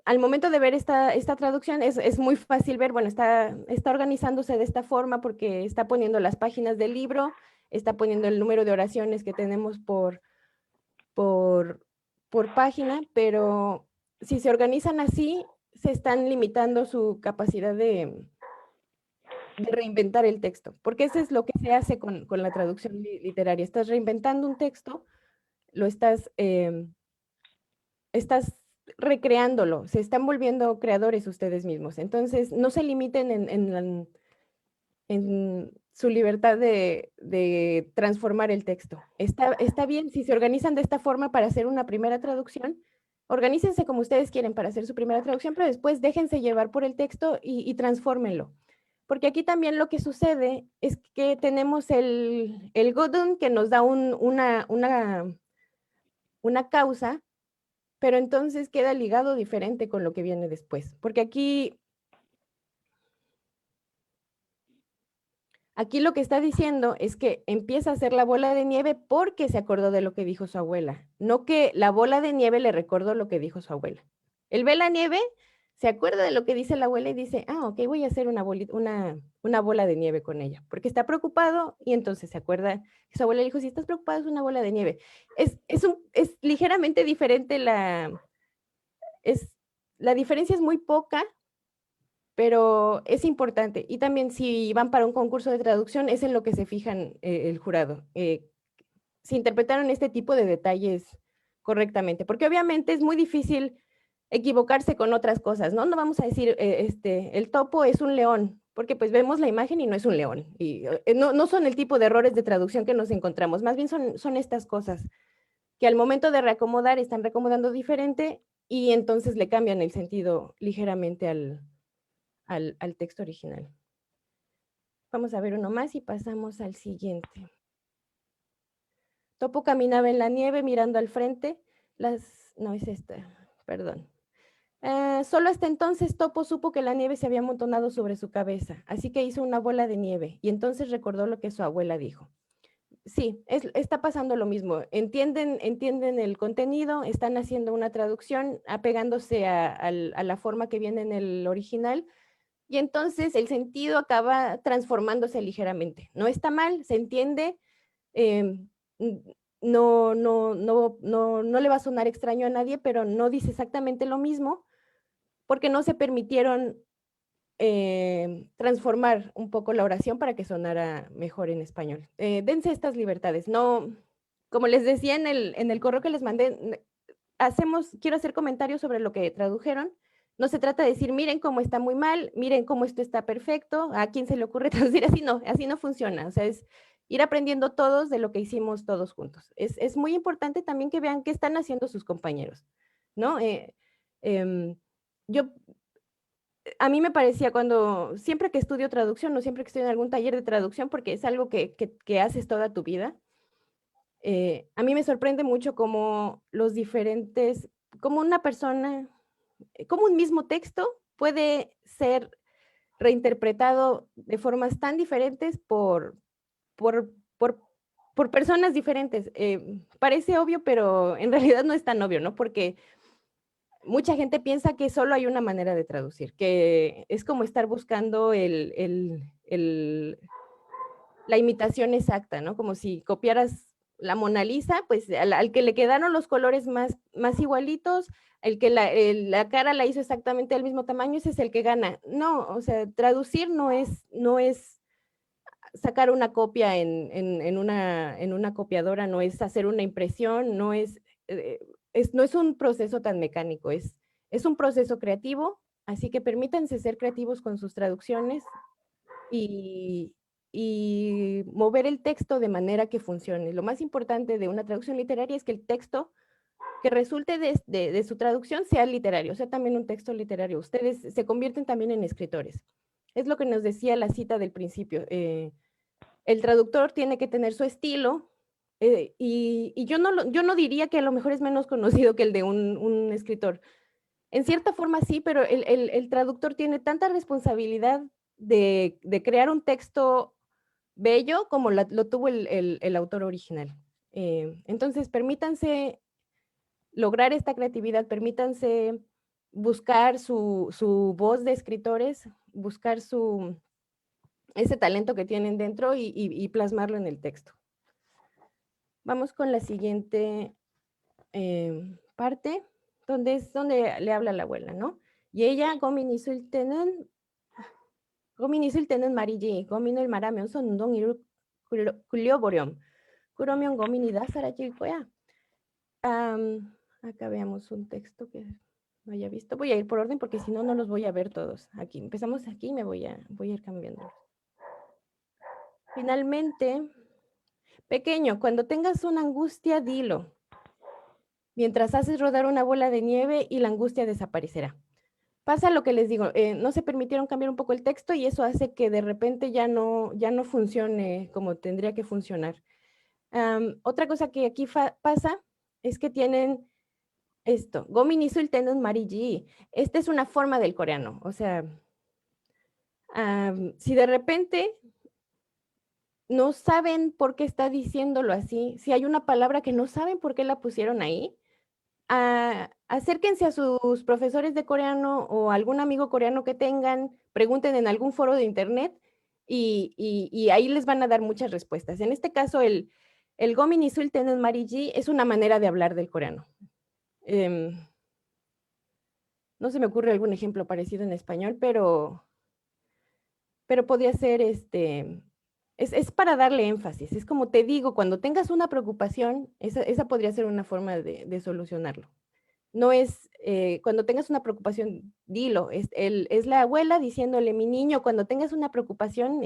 Al momento de ver esta traducción es muy fácil ver, bueno, está organizándose de esta forma porque está poniendo las páginas del libro, está poniendo el número de oraciones que tenemos por página, pero si se organizan así, se están limitando su capacidad de reinventar el texto, porque eso es lo que se hace con la traducción literaria. Estás reinventando un texto, lo estás recreándolo, se están volviendo creadores ustedes mismos. Entonces, no se limiten en su libertad de transformar el texto. Está bien, si se organizan de esta forma para hacer una primera traducción, organícense como ustedes quieren para hacer su primera traducción, pero después déjense llevar por el texto y transfórmenlo. Porque aquí también lo que sucede es que tenemos el Godun que nos da una causa, pero entonces queda ligado diferente con lo que viene después. Porque aquí lo que está diciendo es que empieza a hacer la bola de nieve porque se acordó de lo que dijo su abuela, no que la bola de nieve le recordó lo que dijo su abuela. Él ve la nieve, se acuerda de lo que dice la abuela y dice, ok, voy a hacer una bola de nieve con ella, porque está preocupado y entonces se acuerda que su abuela le dijo, si estás preocupado es una bola de nieve. Es ligeramente diferente la diferencia es muy poca, pero es importante. Y también si van para un concurso de traducción, es en lo que se fijan el jurado. Si interpretaron este tipo de detalles correctamente, porque obviamente es muy difícil equivocarse con otras cosas, ¿no? No vamos a decir, el topo es un león, porque pues vemos la imagen y no es un león. Y no son el tipo de errores de traducción que nos encontramos, más bien son estas cosas que al momento de reacomodar están reacomodando diferente y entonces le cambian el sentido ligeramente al texto original. Vamos a ver uno más y pasamos al siguiente. Topo caminaba en la nieve mirando al frente. No es esta, perdón. Solo hasta entonces Topo supo que la nieve se había amontonado sobre su cabeza, así que hizo una bola de nieve y entonces recordó lo que su abuela dijo. Sí, está pasando lo mismo. Entienden el contenido, están haciendo una traducción apegándose a la forma que viene en el original, y entonces el sentido acaba transformándose ligeramente. No está mal, se entiende, no le va a sonar extraño a nadie, pero no dice exactamente lo mismo porque no se permitieron transformar un poco la oración para que sonara mejor en español. Dense estas libertades. No, como les decía en el correo que les mandé, quiero hacer comentarios sobre lo que tradujeron. No se trata de decir, miren cómo está muy mal, miren cómo esto está perfecto, a quién se le ocurre traducir así no funciona. O sea, es ir aprendiendo todos de lo que hicimos todos juntos. Es muy importante también que vean qué están haciendo sus compañeros, ¿no? A mí me parecía siempre que estudio traducción o siempre que estoy en algún taller de traducción, porque es algo que haces toda tu vida, a mí me sorprende mucho cómo como una persona, como un mismo texto puede ser reinterpretado de formas tan diferentes por personas diferentes. Parece obvio, pero en realidad no es tan obvio, ¿no? Porque mucha gente piensa que solo hay una manera de traducir, que es como estar buscando la imitación exacta, ¿no? Como si copiaras la Mona Lisa, pues al que le quedaron los colores más igualitos, el que la cara la hizo exactamente del mismo tamaño, ese es el que gana. No, o sea, traducir no es sacar una copia en una copiadora, no es hacer una impresión, no es un proceso tan mecánico, es un proceso creativo, así que permítanse ser creativos con sus traducciones y mover el texto de manera que funcione. Lo más importante de una traducción literaria es que el texto que resulte de su traducción sea literario, o sea, también un texto literario. Ustedes se convierten también en escritores. Es lo que nos decía la cita del principio. El traductor tiene que tener su estilo, y yo no diría que a lo mejor es menos conocido que el de un escritor. En cierta forma sí, pero el traductor tiene tanta responsabilidad de crear un texto bello como lo tuvo el autor original. Entonces, permítanse lograr esta creatividad, permítanse buscar su voz de escritores, buscar ese talento que tienen dentro y plasmarlo en el texto. Vamos con la siguiente parte, donde le habla la abuela, ¿no? Y ella, gomin isul tenen mariji, gomin el maramion son don iru kulioboryom. Kuromion gomin ida sarajil koya. Acá veamos un texto que no haya visto. Voy a ir por orden porque si no, no los voy a ver todos. Aquí, empezamos aquí y me voy a ir cambiando. Finalmente, pequeño, cuando tengas una angustia, dilo. Mientras haces rodar una bola de nieve y la angustia desaparecerá. Pasa lo que les digo, no se permitieron cambiar un poco el texto y eso hace que de repente ya no funcione como tendría que funcionar. Otra cosa que aquí pasa es que tienen esto, gomin isul tenun mariji. Esta es una forma del coreano, o sea, si de repente no saben por qué está diciéndolo así, si hay una palabra que no saben por qué la pusieron ahí, acérquense a sus profesores de coreano o algún amigo coreano que tengan, pregunten en algún foro de internet y ahí les van a dar muchas respuestas. En este caso, el gomin isul tenun mariji es una manera de hablar del coreano. No se me ocurre algún ejemplo parecido en español, pero podría ser es para darle énfasis. Es como te digo, cuando tengas una preocupación, esa podría ser una forma de solucionarlo. No es, cuando tengas una preocupación, dilo. Es la abuela diciéndole, mi niño, cuando tengas una preocupación,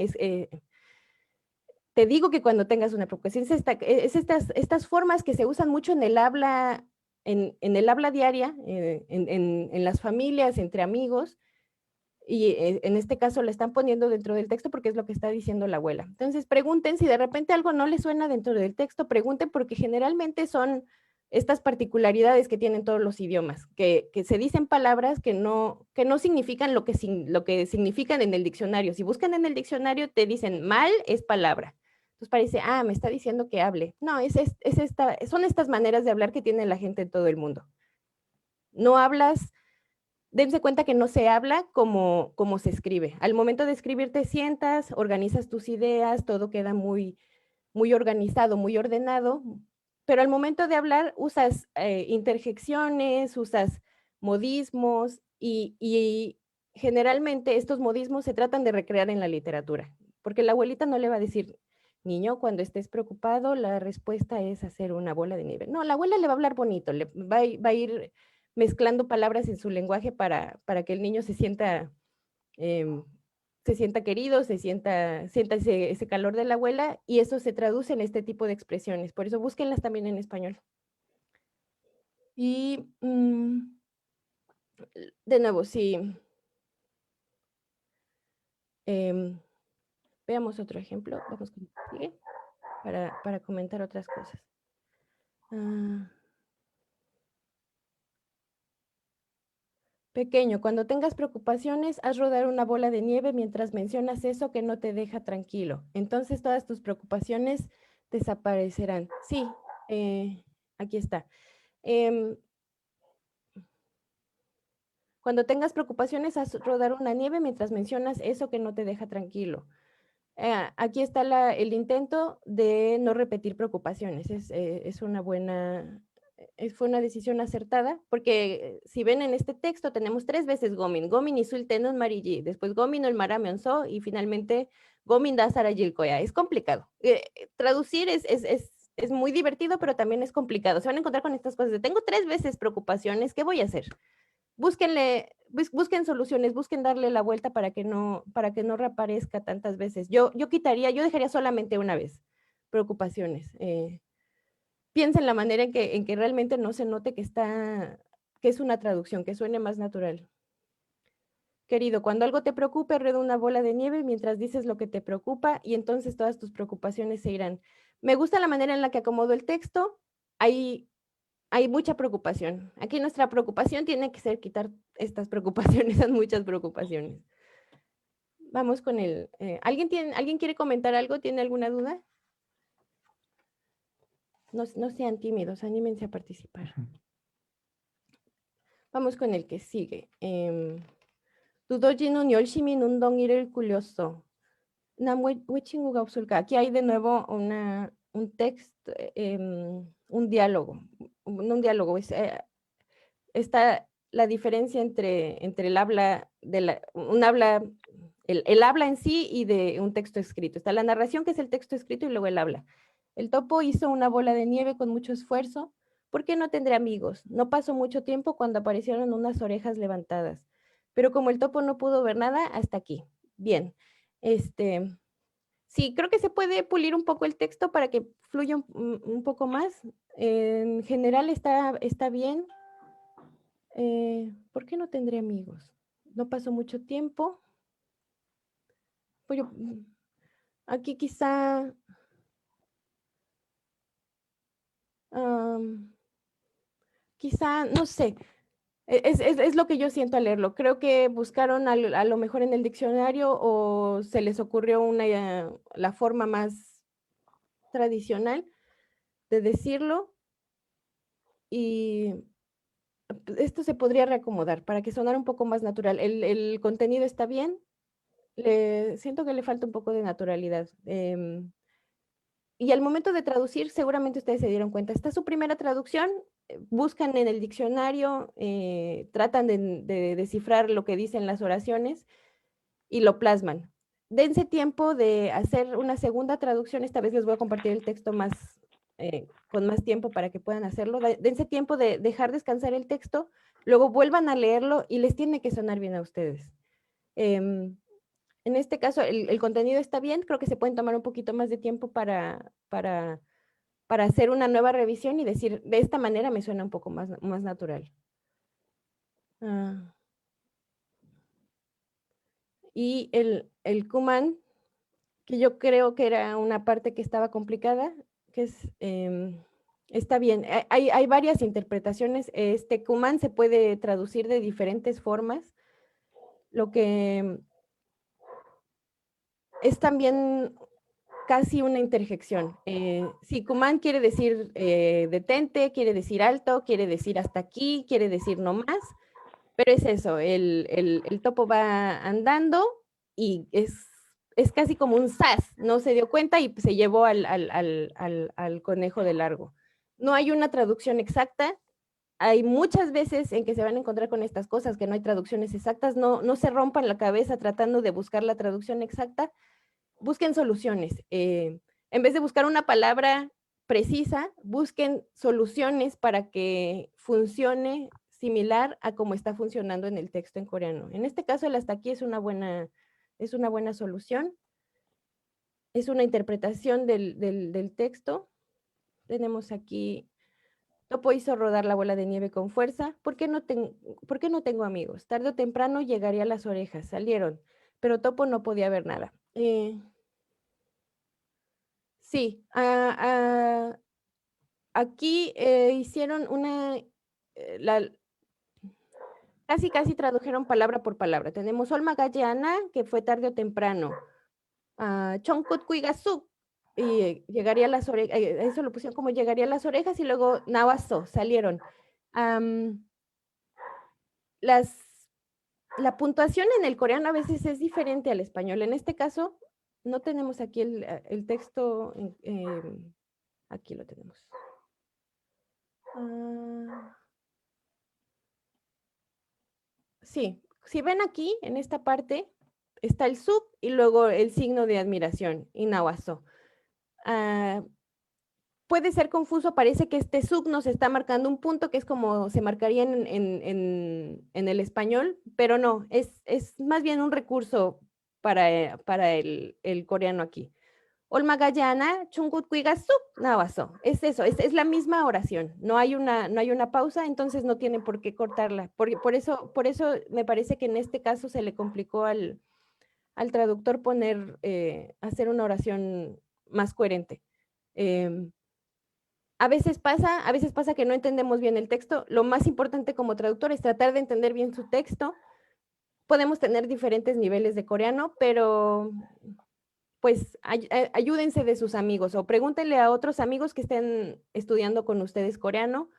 te digo que cuando tengas una preocupación, es estas formas que se usan mucho en el habla, en el habla diaria, en las familias, entre amigos, y en este caso le están poniendo dentro del texto porque es lo que está diciendo la abuela. Entonces pregunten si de repente algo no les suena dentro del texto, pregunten porque generalmente son estas particularidades que tienen todos los idiomas, que se dicen palabras que no significan lo que significan en el diccionario. Si buscan en el diccionario te dicen mal es palabra. Entonces parece, me está diciendo que hable. No, son estas maneras de hablar que tiene la gente en todo el mundo. No hablas. Dense cuenta que no se habla como se escribe. Al momento de escribir te sientas, organizas tus ideas, todo queda muy, muy organizado, muy ordenado, pero al momento de hablar usas interjecciones, usas modismos y generalmente estos modismos se tratan de recrear en la literatura, porque la abuelita no le va a decir, niño, cuando estés preocupado, la respuesta es hacer una bola de nieve. No, la abuela le va a hablar bonito, le va a ir mezclando palabras en su lenguaje para que el niño se sienta querido, sienta ese calor de la abuela y eso se traduce en este tipo de expresiones. Por eso búsquenlas también en español. Y de nuevo, sí. Veamos otro ejemplo. Vamos con sigue para comentar otras cosas. Pequeño, cuando tengas preocupaciones, haz rodar una bola de nieve mientras mencionas eso que no te deja tranquilo. Entonces todas tus preocupaciones desaparecerán. Sí, aquí está. Cuando tengas preocupaciones, haz rodar una nieve mientras mencionas eso que no te deja tranquilo. Aquí está el intento de no repetir preocupaciones. Fue una decisión acertada, porque si ven en este texto tenemos 3 veces gomin, gomin isul tenun mariji, después gomin el marame onso y finalmente gomin da sarajil koya. Es complicado. Traducir es muy divertido, pero también es complicado. Se van a encontrar con estas cosas de tengo 3 veces preocupaciones, ¿qué voy a hacer? Busquen soluciones, busquen darle la vuelta para que no reaparezca tantas veces. Yo dejaría solamente una vez preocupaciones. Piensa en la manera en que realmente no se note que es una traducción, que suene más natural. Querido, cuando algo te preocupe, rueda una bola de nieve mientras dices lo que te preocupa y entonces todas tus preocupaciones se irán. Me gusta la manera en la que acomodo el texto. Hay hay mucha preocupación. Aquí nuestra preocupación tiene que ser quitar estas preocupaciones, son muchas preocupaciones. Vamos con el... ¿alguien quiere comentar algo? ¿Tiene alguna duda? No, no sean tímidos, anímense a participar. Vamos con el que sigue. 두더지는 열심히 눈덩이를 굴렸어. 난 왜 친구가 없을까? Aquí hay de nuevo un texto, un diálogo. No un diálogo, está la diferencia entre el habla, el habla en sí y de un texto escrito. Está la narración, que es el texto escrito, y luego el habla. El topo hizo una bola de nieve con mucho esfuerzo. ¿Por qué no tendré amigos? No pasó mucho tiempo cuando aparecieron unas orejas levantadas. Pero como el topo no pudo ver nada, hasta aquí. Bien. Sí, creo que se puede pulir un poco el texto para que fluya un poco más. En general está bien. ¿Por qué no tendré amigos? No pasó mucho tiempo. Pues aquí quizá... quizá, no sé, es lo que yo siento al leerlo. Creo que buscaron a lo mejor en el diccionario o se les ocurrió la forma más tradicional de decirlo, y esto se podría reacomodar para que sonara un poco más natural. El contenido está bien, siento que le falta un poco de naturalidad. Y al momento de traducir, seguramente ustedes se dieron cuenta, está su primera traducción, buscan en el diccionario, tratan de descifrar lo que dicen las oraciones y lo plasman. Dense tiempo de hacer una segunda traducción. Esta vez les voy a compartir el texto con más tiempo para que puedan hacerlo. Dense tiempo de dejar descansar el texto, luego vuelvan a leerlo y les tiene que sonar bien a ustedes. En este caso, el contenido está bien, creo que se pueden tomar un poquito más de tiempo para hacer una nueva revisión y decir, de esta manera me suena un poco más natural. Y el Cuman, que yo creo que era una parte que estaba complicada, que es, está bien. Hay varias interpretaciones. Este Cuman se puede traducir de diferentes formas. Lo que es también casi una interjección. Si Cuman quiere decir detente, quiere decir alto, quiere decir hasta aquí, quiere decir no más, pero es eso, el topo va andando y es casi como un sas, no se dio cuenta y se llevó al conejo de largo. No hay una traducción exacta. Hay muchas veces en que se van a encontrar con estas cosas, que no hay traducciones exactas. No se rompan la cabeza tratando de buscar la traducción exacta. Busquen soluciones. En vez de buscar una palabra precisa, busquen soluciones para que funcione similar a como está funcionando en el texto en coreano. En este caso, el hasta aquí es una buena solución. Es una interpretación del texto. Tenemos aquí, Topo hizo rodar la bola de nieve con fuerza. ¿Por qué no tengo amigos? Tarde o temprano llegaría a las orejas. Salieron, pero Topo no podía ver nada. Sí, aquí hicieron casi tradujeron palabra por palabra. Tenemos Olma Gallana, que fue tarde o temprano. Chonkut Kuigasuk, y llegaría a las orejas, eso lo pusieron como llegaría a las orejas, y luego Nawaso, salieron. La puntuación en el coreano a veces es diferente al español. En este caso, no tenemos aquí el texto, aquí lo tenemos. Sí, si ven aquí, en esta parte, está el sub y luego el signo de admiración, Inawaso. Puede ser confuso, parece que este sub nos está marcando un punto que es como se marcaría en el español, pero no, es más bien un recurso para el coreano aquí. Olma Gallana, Chungut Kuigasuk, Nawaso. Es eso, es la misma oración. No hay una pausa, entonces no tienen por qué cortarla. Por eso me parece que en este caso se le complicó al traductor hacer una oración más coherente. a veces pasa que no entendemos bien el texto. Lo más importante como traductor es tratar de entender bien su texto. Podemos tener diferentes niveles de coreano, pero pues ayúdense de sus amigos o pregúntenle a otros amigos que estén estudiando con ustedes coreano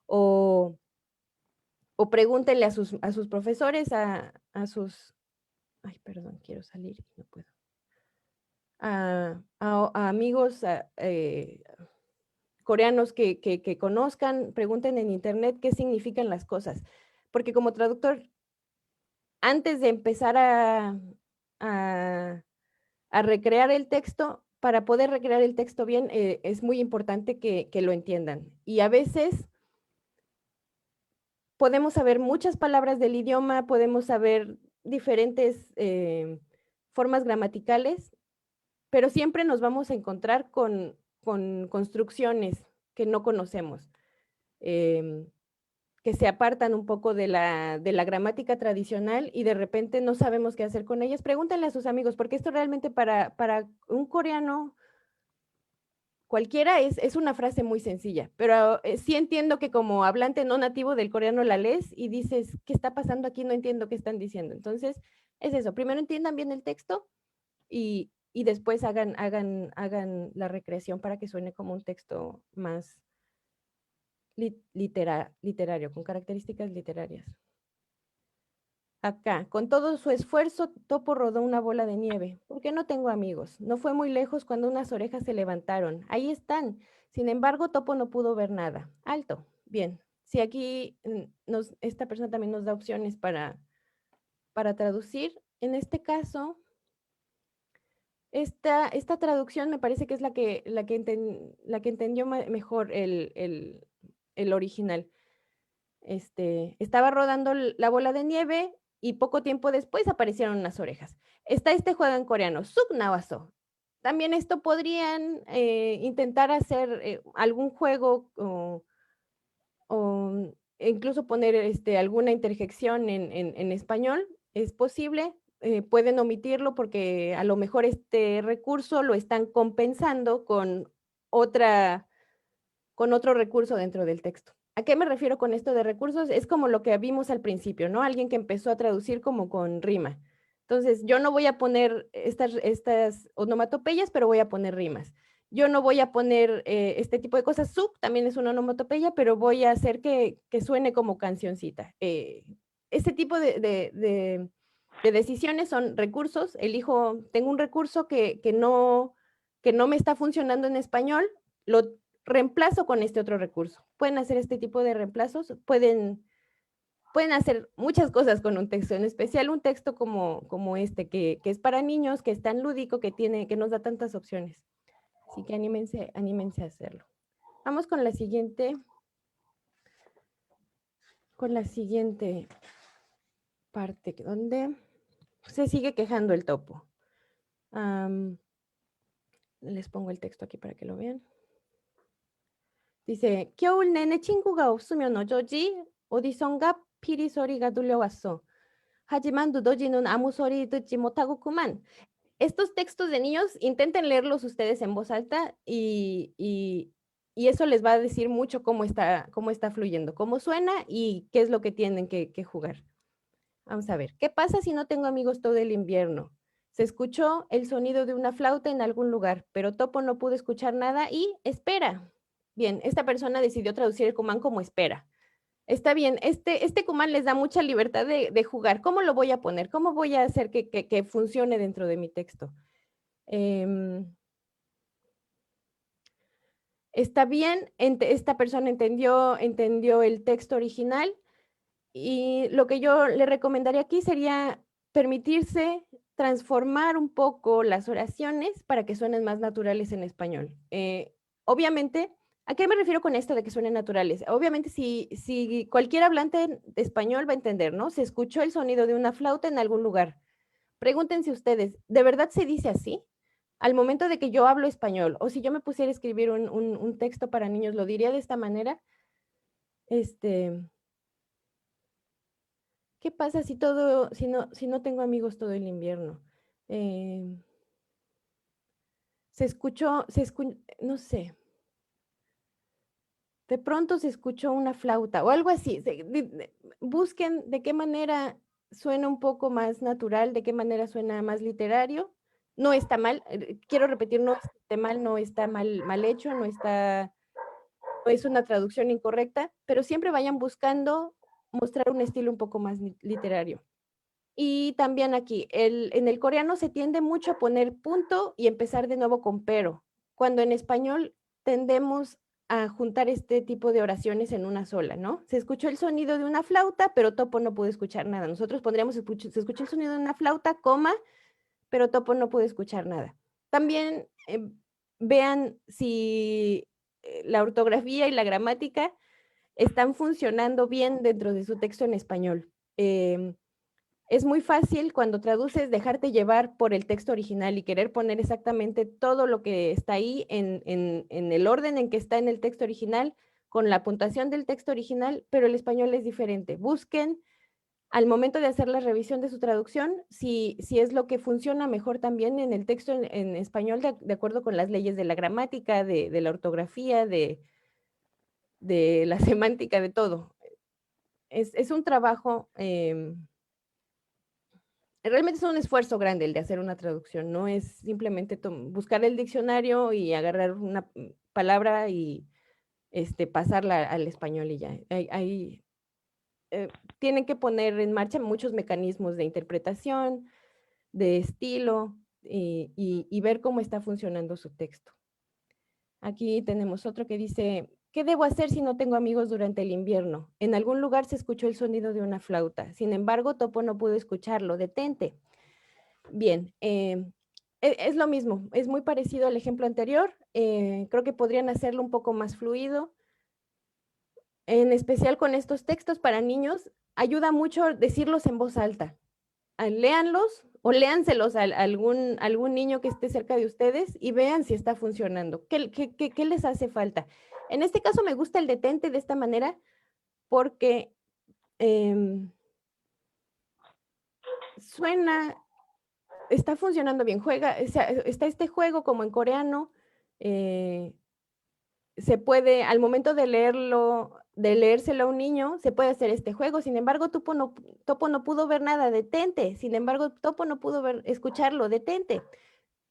o pregúntenle a sus profesores, a sus, ay, perdón, quiero salir y no puedo. A amigos coreanos que conozcan, pregunten en internet qué significan las cosas. Porque como traductor, antes de empezar a recrear el texto, para poder recrear el texto bien, es muy importante que lo entiendan. Y a veces podemos saber muchas palabras del idioma, podemos saber diferentes formas gramaticales, pero siempre nos vamos a encontrar con construcciones que no conocemos, que se apartan un poco de la gramática tradicional y de repente no sabemos qué hacer con ellas. Pregúntenle a sus amigos, porque esto realmente para un coreano cualquiera es una frase muy sencilla, pero sí entiendo que como hablante no nativo del coreano la lees y dices, ¿qué está pasando aquí? No entiendo qué están diciendo. Entonces, es eso, primero entiendan bien el texto y después hagan la recreación para que suene como un texto más literario, con características literarias. Acá, con todo su esfuerzo, Topo rodó una bola de nieve. ¿Por qué no tengo amigos? No fue muy lejos cuando unas orejas se levantaron. Ahí están. Sin embargo, Topo no pudo ver nada. Alto. Bien. Si aquí esta persona también nos da opciones para traducir. En este caso, esta traducción me parece que es la que entendió mejor el original. Estaba rodando la bola de nieve y poco tiempo después aparecieron unas orejas. Está este juego en coreano, Suknawaso. También esto podrían intentar hacer algún juego o incluso poner alguna interjección en español. Es posible, pueden omitirlo porque a lo mejor este recurso lo están compensando con otro recurso dentro del texto. ¿A qué me refiero con esto de recursos? Es como lo que vimos al principio, ¿no? Alguien que empezó a traducir como con rima. Entonces, yo no voy a poner estas onomatopeyas, pero voy a poner rimas. Yo no voy a poner este tipo de cosas. Sub también es una onomatopeya, pero voy a hacer que suene como cancioncita. Este tipo de decisiones son recursos. Tengo un recurso que no me está funcionando en español, lo reemplazo con este otro recurso. Pueden hacer este tipo de reemplazos, pueden hacer muchas cosas con un texto, en especial un texto como este, que es para niños, que es tan lúdico, que nos da tantas opciones. Así que anímense a hacerlo. Vamos con la siguiente parte, donde se sigue quejando el topo. Les pongo el texto aquí para que lo vean. Dice, 겨울 내내 친구가 없으면 어쩌지? 어디선가 피리 소리가 들려왔어. 하지만 두더지는 아무 소리 듣지 못하고구만. Estos textos de niños, intenten leerlos ustedes en voz alta y eso les va a decir mucho cómo está fluyendo, cómo suena y qué es lo que tienen que jugar. Vamos a ver, ¿qué pasa si no tengo amigos todo el invierno? Se escuchó el sonido de una flauta en algún lugar, pero Topo no pudo escuchar nada y espera. Bien, esta persona decidió traducir el kumán como espera. Está bien, este kumán les da mucha libertad de jugar. ¿Cómo lo voy a poner? ¿Cómo voy a hacer que funcione dentro de mi texto? Está bien, esta persona entendió el texto original y lo que yo le recomendaría aquí sería permitirse transformar un poco las oraciones para que suenen más naturales en español. Obviamente, ¿a qué me refiero con esto de que suenen naturales? Obviamente, si cualquier hablante de español va a entender, ¿no? Se escuchó el sonido de una flauta en algún lugar. Pregúntense ustedes, ¿de verdad se dice así? Al momento de que yo hablo español, o si yo me pusiera a escribir un texto para niños, ¿lo diría de esta manera? ¿Qué pasa si no tengo amigos todo el invierno? No sé. de pronto se escuchó una flauta o algo así. Busquen de qué manera suena un poco más natural, de qué manera suena más literario. No está mal, quiero repetir, no está mal, no está mal hecho, no es una traducción incorrecta, pero siempre vayan buscando mostrar un estilo un poco más literario. Y también aquí, en el coreano se tiende mucho a poner punto y empezar de nuevo con pero, cuando en español tendemos a juntar este tipo de oraciones en una sola, ¿no? Se escuchó el sonido de una flauta, pero Topo no pudo escuchar nada. Nosotros pondríamos, se escuchó el sonido de una flauta, coma, pero Topo no pudo escuchar nada. También vean si la ortografía y la gramática están funcionando bien dentro de su texto en español. Es muy fácil cuando traduces dejarte llevar por el texto original y querer poner exactamente todo lo que está ahí en el orden en que está en el texto original, con la puntuación del texto original, pero el español es diferente. Busquen al momento de hacer la revisión de su traducción si es lo que funciona mejor también en el texto en español de acuerdo con las leyes de la gramática, de la ortografía, de la semántica, de todo. Es un trabajo... realmente es un esfuerzo grande el de hacer una traducción, no es simplemente buscar el diccionario y agarrar una palabra y pasarla al español y ya. Tienen que poner en marcha muchos mecanismos de interpretación, de estilo y ver cómo está funcionando su texto. Aquí tenemos otro que dice, ¿qué debo hacer si no tengo amigos durante el invierno? En algún lugar se escuchó el sonido de una flauta, sin embargo Topo no pudo escucharlo, detente. Bien, es lo mismo, es muy parecido al ejemplo anterior, creo que podrían hacerlo un poco más fluido, en especial con estos textos para niños, ayuda mucho decirlos en voz alta. Léanlos o léanselos a algún niño que esté cerca de ustedes y vean si está funcionando. ¿Qué les hace falta? En este caso me gusta el detente de esta manera porque está funcionando bien. Está este juego como en coreano. Se puede, al momento de leérselo a un niño, se puede hacer este juego. Sin embargo, Topo no pudo ver nada, detente. Sin embargo, Topo no pudo escucharlo, detente.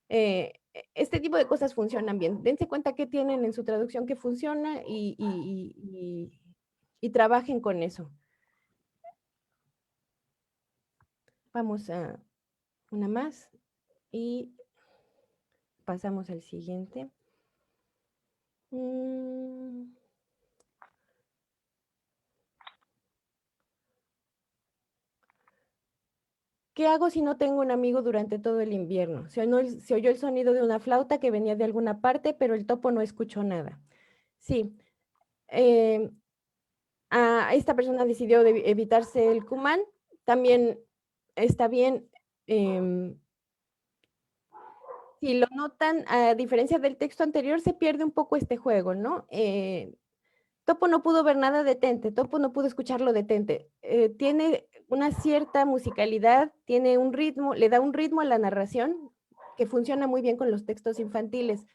Este tipo de cosas funcionan bien. Dense cuenta que tienen en su traducción que funciona y trabajen con eso. Vamos a una más y pasamos al siguiente. ¿Qué hago si no tengo un amigo durante todo el invierno? Se oyó el sonido de una flauta que venía de alguna parte, pero el Topo no escuchó nada. Sí, esta persona decidió evitarse el kumán. También está bien. Si lo notan, a diferencia del texto anterior, se pierde un poco este juego, ¿no? Topo no pudo ver nada, detente. Topo no pudo escucharlo, detente. Tiene una cierta musicalidad, tiene un ritmo, le da un ritmo a la narración que funciona muy bien con los textos infantiles.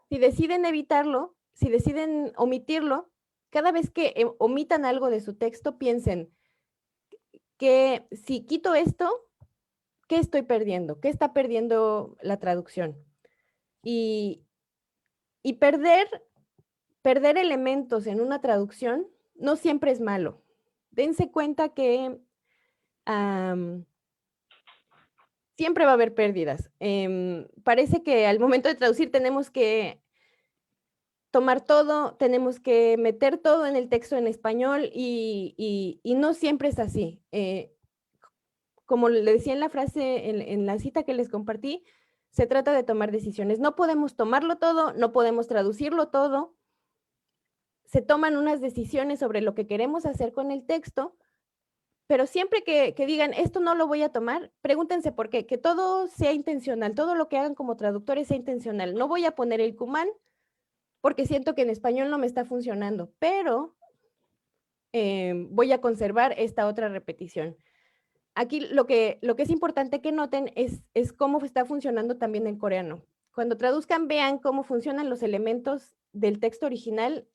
Si deciden evitarlo, si deciden omitirlo, cada vez que omitan algo de su texto, piensen que si quito esto, ¿qué estoy perdiendo? ¿Qué está perdiendo la traducción? Y perder elementos en una traducción no siempre es malo. Dense cuenta que siempre va a haber pérdidas. Parece que al momento de traducir tenemos que tomar todo, tenemos que meter todo en el texto en español y no siempre es así. Como le decía en la frase, en la cita que les compartí, se trata de tomar decisiones. No podemos tomarlo todo, no podemos traducirlo todo. Se toman unas decisiones sobre lo que queremos hacer con el texto, pero siempre que digan, esto no lo voy a tomar, pregúntense por qué, que todo sea intencional, todo lo que hagan como traductores sea intencional. No voy a poner el kumán porque siento que en español no me está funcionando, pero voy a conservar esta otra repetición. Aquí lo que es importante que noten es cómo está funcionando también en coreano. Cuando traduzcan, vean cómo funcionan los elementos del texto original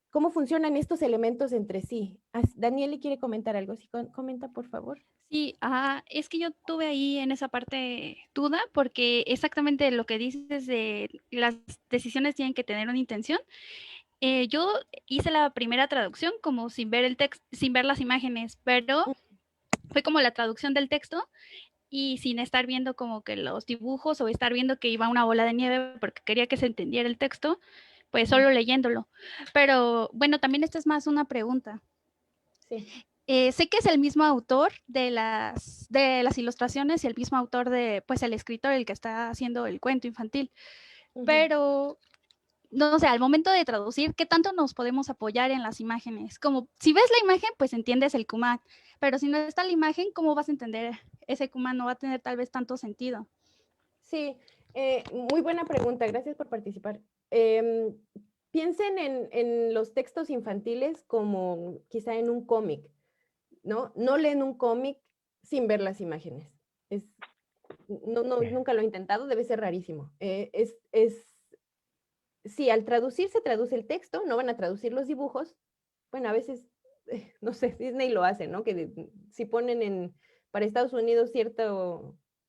cómo funcionan estos elementos entre sí. Danieli quiere comentar algo. Sí, comenta, por favor. Sí, es que yo tuve ahí en esa parte duda, porque exactamente lo que dices de las decisiones tienen que tener una intención. Yo hice la primera traducción como sin ver el texto, sin ver las imágenes, pero fue como la traducción del texto y sin estar viendo como que los dibujos o estar viendo que iba una bola de nieve porque quería que se entendiera el texto, pues solo leyéndolo. Pero bueno, también esta es más una pregunta. Sí. Sé que es el mismo autor de las ilustraciones y el mismo autor de, pues, el escritor, el que está haciendo el cuento infantil, pero no sé, al momento de traducir, ¿qué tanto nos podemos apoyar en las imágenes? Como si ves la imagen, pues entiendes el Kumán, pero si no está la imagen, ¿cómo vas a entender ese Kumán? No va a tener tal vez tanto sentido. Sí, muy buena pregunta, gracias por participar. Piensen en los textos infantiles como quizá en un cómic, ¿no? No leen un cómic sin ver las imágenes. Nunca lo he intentado, debe ser rarísimo. Si al traducir se traduce el texto, no van a traducir los dibujos. Bueno, a veces, no sé, Disney lo hace, ¿no? Que si ponen para Estados Unidos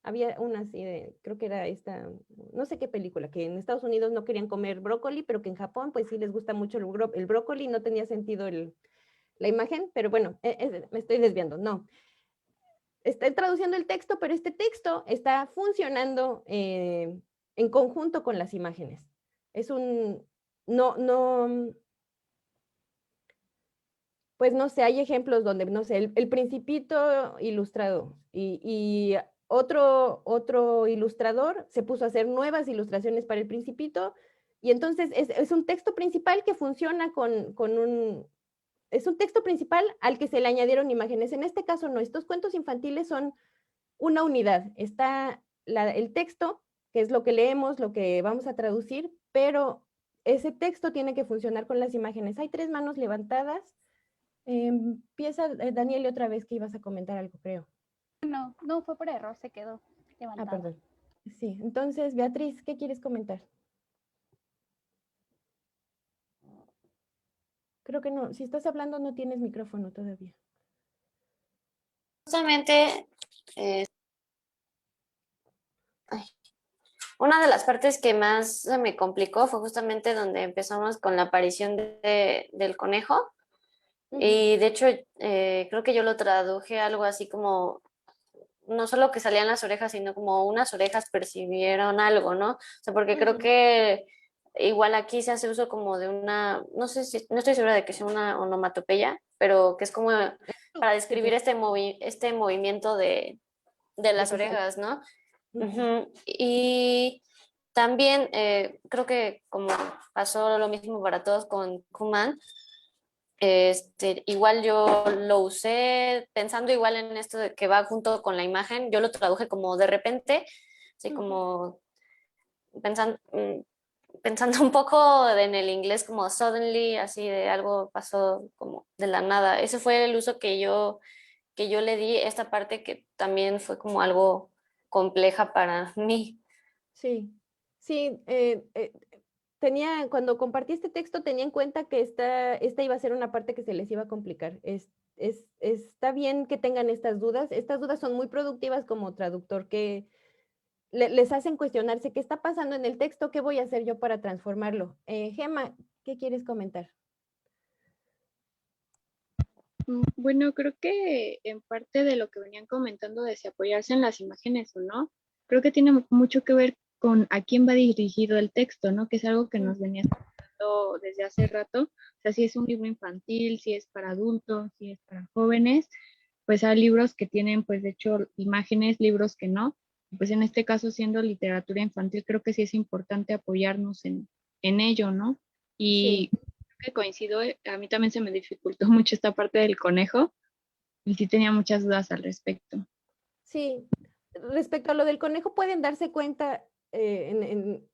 había una así creo que era esta, no sé qué película, que en Estados Unidos no querían comer brócoli, pero que en Japón pues sí les gusta mucho el brócoli, no tenía sentido la imagen, pero bueno, me estoy desviando, no. Está traduciendo el texto, pero este texto está funcionando en conjunto con las imágenes. Pues no sé, hay ejemplos donde, no sé, el Principito ilustrado y otro ilustrador se puso a hacer nuevas ilustraciones para el Principito y entonces es un texto principal que funciona es un texto principal al que se le añadieron imágenes. En este caso no, estos cuentos infantiles son una unidad. Está el texto, que es lo que leemos, lo que vamos a traducir, pero ese texto tiene que funcionar con las imágenes. Hay 3 manos levantadas. Empieza, Daniel, otra vez que ibas a comentar algo, creo. No, fue por error, se quedó levantada. Perdón. Sí, entonces, Beatriz, ¿qué quieres comentar? Creo que no, si estás hablando no tienes micrófono todavía. Justamente, una de las partes que más se me complicó fue justamente donde empezamos con la aparición del conejo. Y de hecho, creo que yo lo traduje algo así como, no solo que salían las orejas, sino como unas orejas percibieron algo, ¿no? O sea, porque creo que igual aquí se hace uso como de una, no sé si, no estoy segura de que sea una onomatopeya, pero que es como para describir este movimiento de las orejas, ¿no? Y también creo que como pasó lo mismo para todos con Kuman, igual yo lo usé pensando igual en esto de que va junto con la imagen, yo lo traduje como de repente, así como pensando un poco en el inglés como suddenly, así de algo pasó como de la nada. Ese fue el uso que yo le di, esta parte que también fue como algo compleja para mí. Sí, sí, cuando compartí este texto tenía en cuenta que esta iba a ser una parte que se les iba a complicar. Está bien que tengan estas dudas son muy productivas como traductor, que les hacen cuestionarse qué está pasando en el texto, qué voy a hacer yo para transformarlo. Gema, ¿qué quieres comentar? Bueno, creo que en parte de lo que venían comentando de si apoyarse en las imágenes o no, creo que tiene mucho que ver con a quién va dirigido el texto, ¿no? Que es algo que nos venía comentando desde hace rato. O sea, si es un libro infantil, si es para adultos, si es para jóvenes, pues hay libros que tienen, pues de hecho, imágenes, libros que no. Pues en este caso, siendo literatura infantil, creo que sí es importante apoyarnos en ello, ¿no? Y que coincido, a mí también se me dificultó mucho esta parte del conejo y sí tenía muchas dudas al respecto. Sí, respecto a lo del conejo, pueden darse cuenta en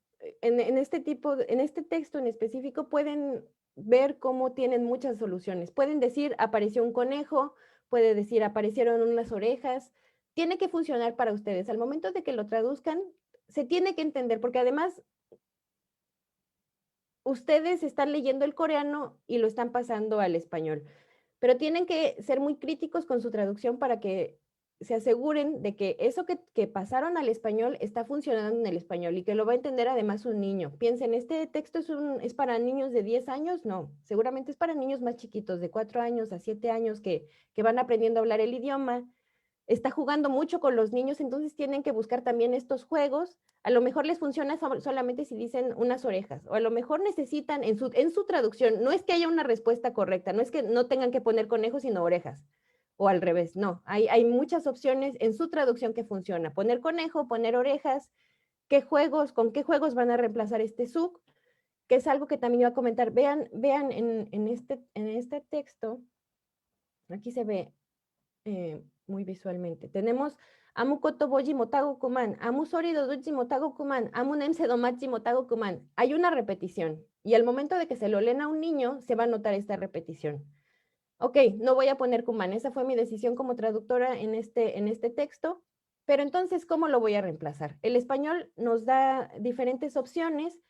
este en este texto en específico, pueden ver cómo tienen muchas soluciones. Pueden decir, apareció un conejo, puede decir, aparecieron unas orejas. Tiene que funcionar para ustedes. Al momento de que lo traduzcan, se tiene que entender, porque además ustedes están leyendo el coreano y lo están pasando al español, pero tienen que ser muy críticos con su traducción para que se aseguren de que eso que pasaron al español está funcionando en el español y que lo va a entender además un niño. Piensen, ¿este texto es para niños de 10 años? No, seguramente es para niños más chiquitos, de 4 años a 7 años que van aprendiendo a hablar el idioma. Está jugando mucho con los niños, entonces tienen que buscar también estos juegos. A lo mejor les funciona solamente si dicen unas orejas, o a lo mejor necesitan en su traducción, no es que haya una respuesta correcta, no es que no tengan que poner conejos sino orejas, o al revés, no, hay muchas opciones en su traducción que funciona, poner conejo, poner orejas, con qué juegos van a reemplazar este suk, que es algo que también iba a comentar. Vean en este texto, aquí se ve muy visualmente. Tenemos Amu koto boji motago kuman, Amu sori doduchi motago kuman, Amu nemse domachi motago kuman. Hay una repetición y al momento de que se lo leen a un niño se va a notar esta repetición. Ok, no voy a poner kuman, esa fue mi decisión como traductora en este texto, pero entonces, ¿cómo lo voy a reemplazar? El español nos da diferentes opciones.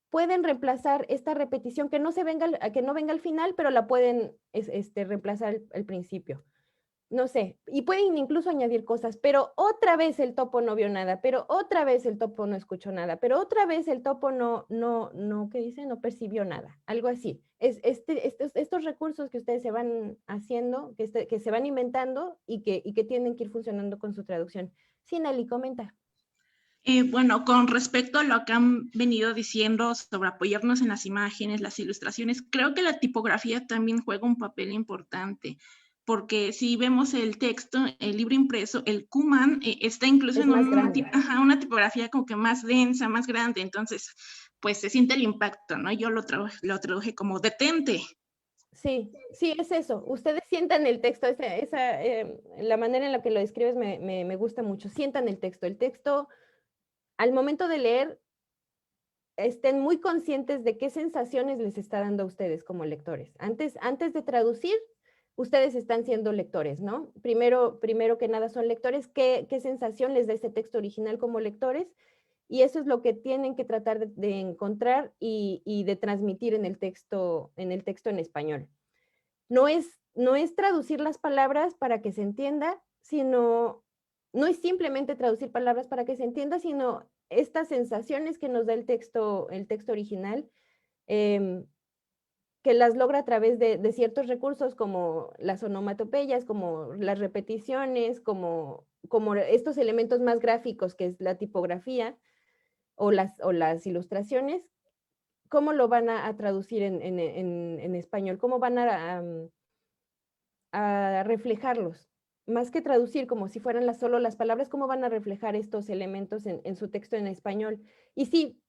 Pueden reemplazar esta repetición que no venga al final, pero la pueden reemplazar al principio. No sé, y pueden incluso añadir cosas, pero otra vez el topo no vio nada, pero otra vez el topo no escuchó nada, pero otra vez el topo ¿qué dice? No percibió nada, algo así. Estos recursos que ustedes se van haciendo, que se van inventando y que tienen que ir funcionando con su traducción. Sí, Nelly, comenta. Bueno, con respecto a lo que han venido diciendo sobre apoyarnos en las imágenes, las ilustraciones, creo que la tipografía también juega un papel importante, porque si vemos el texto, el libro impreso, el Kuman está incluso en una tipografía como que más densa, más grande, entonces pues se siente el impacto, ¿no? Yo lo traduje como detente. Sí, es eso. Ustedes sientan el texto, la manera en la que lo describes me gusta mucho. Sientan el texto. El texto, al momento de leer, estén muy conscientes de qué sensaciones les está dando a ustedes como lectores. Antes de traducir, ustedes están siendo lectores, ¿no? Primero que nada son lectores. ¿Qué sensación les da ese texto original como lectores? Y eso es lo que tienen que tratar de encontrar y de transmitir en el texto en español. No es traducir las palabras para que se entienda, sino, no es simplemente traducir palabras para que se entienda, sino estas sensaciones que nos da el texto original, que las logra a través de ciertos recursos como las onomatopeyas, como las repeticiones, como estos elementos más gráficos que es la tipografía o las ilustraciones. ¿Cómo lo van a traducir en español? ¿Cómo van a reflejarlos? Más que traducir como si fueran solo las palabras, ¿cómo van a reflejar estos elementos en su texto en español? Y sí,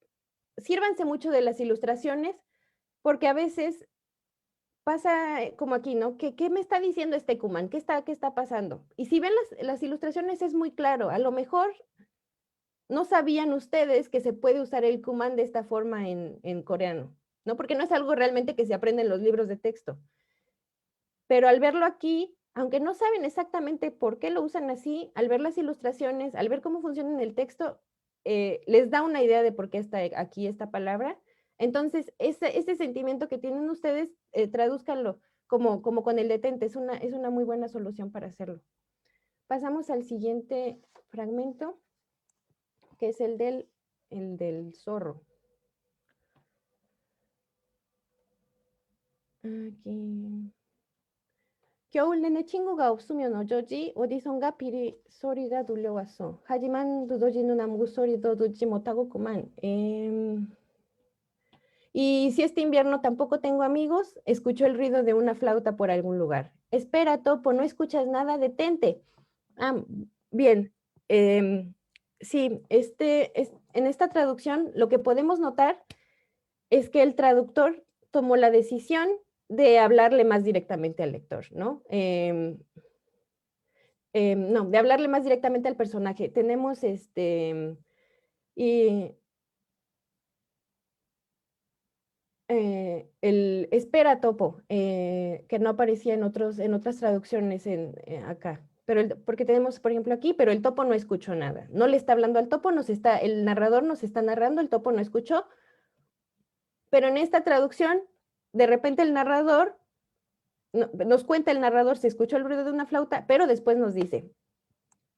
sírvanse mucho de las ilustraciones, porque a veces pasa como aquí, ¿no? ¿Qué me está diciendo este Kuman? ¿Qué está pasando? Y si ven las ilustraciones es muy claro. A lo mejor no sabían ustedes que se puede usar el Kuman de esta forma en coreano, ¿no? Porque no es algo realmente que se aprende en los libros de texto. Pero al verlo aquí, aunque no saben exactamente por qué lo usan así, al ver las ilustraciones, al ver cómo funciona en el texto, les da una idea de por qué está aquí esta palabra. Entonces, ese sentimiento que tienen ustedes, tradúzcanlo como con el detente. Es una muy buena solución para hacerlo. Pasamos al siguiente fragmento, que es el del zorro. Aquí. 겨울 내내 친구가 없으면 어쩌지? 어디선가 비리 소리가 들려왔어. 하지만 두더지는 아무 소리도 듣지 못하겠구만. Y si este invierno tampoco tengo amigos, escucho el ruido de una flauta por algún lugar. Espera, Topo, no escuchas nada, detente. Bien. Sí, en esta traducción lo que podemos notar es que el traductor tomó la decisión de hablarle más directamente al lector, ¿no? No, de hablarle más directamente al personaje. Tenemos el espera Topo, que no aparecía en otras traducciones acá. Porque tenemos, por ejemplo, aquí, pero el topo no escuchó nada. No le está hablando al topo, el narrador nos está narrando, el topo no escuchó, pero en esta traducción, de repente el narrador, nos cuenta el narrador, se escuchó el ruido de una flauta, pero después nos dice,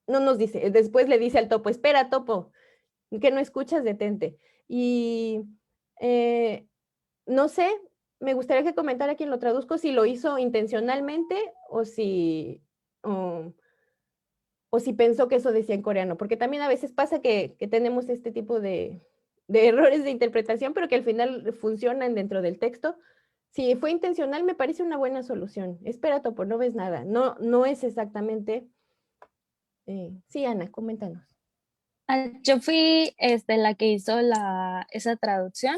no nos dice, después le dice al topo, espera topo, que no escuchas, detente. Y no sé, me gustaría que comentara quien lo traduzco si lo hizo intencionalmente o si pensó que eso decía en coreano, porque también a veces pasa que tenemos este tipo de errores de interpretación, pero que al final funcionan dentro del texto. Si fue intencional, me parece una buena solución. Espera, topo, no ves nada. No es exactamente... sí, Ana, coméntanos. Yo fui la que hizo esa traducción.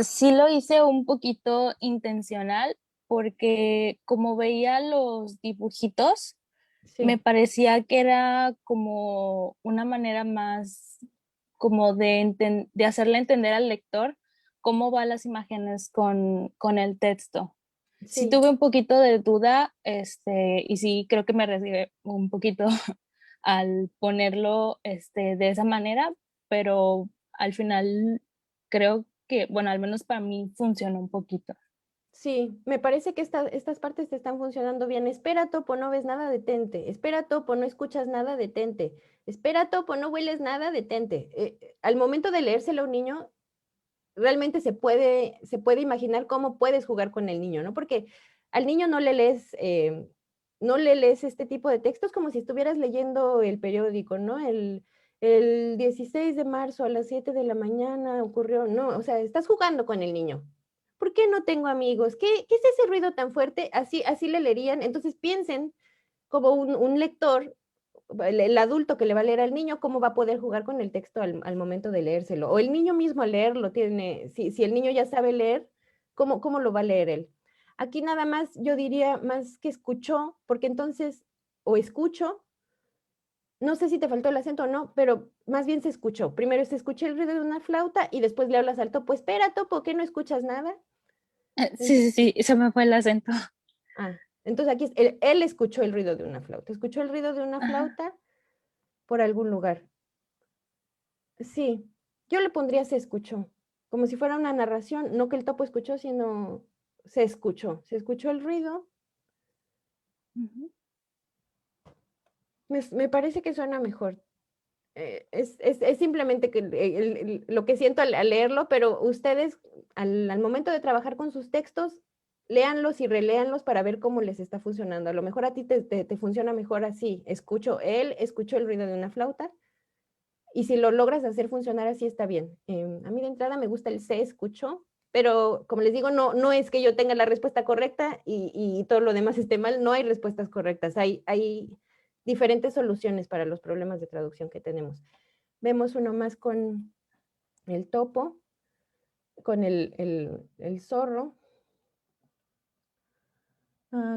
Sí lo hice un poquito intencional porque como veía los dibujitos, Sí. me parecía que era como una manera más como de hacerle entender al lector cómo van las imágenes con el texto. Sí tuve un poquito de duda, y sí creo que me arriesgué un poquito al ponerlo de esa manera, pero al final creo que, bueno, al menos para mí funcionó un poquito. Sí, me parece que estas partes te están funcionando bien. Espera, topo, no ves nada, detente. Espera, topo, no escuchas nada, detente. Espera, topo, no hueles nada, detente. Al momento de leérselo a un niño, realmente se puede imaginar cómo puedes jugar con el niño, ¿no? Porque al niño no le lees este tipo de textos como si estuvieras leyendo el periódico, ¿no? El 16 de marzo a las 7 de la mañana ocurrió, no, o sea, estás jugando con el niño. ¿Por qué no tengo amigos? ¿Qué es ese ruido tan fuerte? Así le leerían. Entonces piensen como un lector, el adulto que le va a leer al niño, cómo va a poder jugar con el texto al momento de leérselo. O el niño mismo al leerlo tiene, si el niño ya sabe leer, ¿cómo lo va a leer él? Aquí nada más yo diría más que escuchó, porque entonces, o escucho, no sé si te faltó el acento o no, pero más bien se escuchó. Primero se escuchó el ruido de una flauta y después le hablas al topo, espera topo, ¿qué no escuchas nada? Sí, se me fue el acento. Ah, entonces aquí él escuchó el ruido de una flauta, escuchó el ruido de una flauta por algún lugar. Sí, yo le pondría se escuchó, como si fuera una narración, no que el topo escuchó, sino se escuchó el ruido. Me parece que suena mejor. Es simplemente que lo que siento al leerlo, pero ustedes al momento de trabajar con sus textos, léanlos y reléanlos para ver cómo les está funcionando. A lo mejor a ti te funciona mejor así. Escuchó el ruido de una flauta, y si lo logras hacer funcionar así, está bien. A mí de entrada me gusta el se escuchó, pero como les digo, no es que yo tenga la respuesta correcta y todo lo demás esté mal. No hay respuestas correctas. Hay diferentes soluciones para los problemas de traducción que tenemos. Vemos uno más con el topo, con el zorro.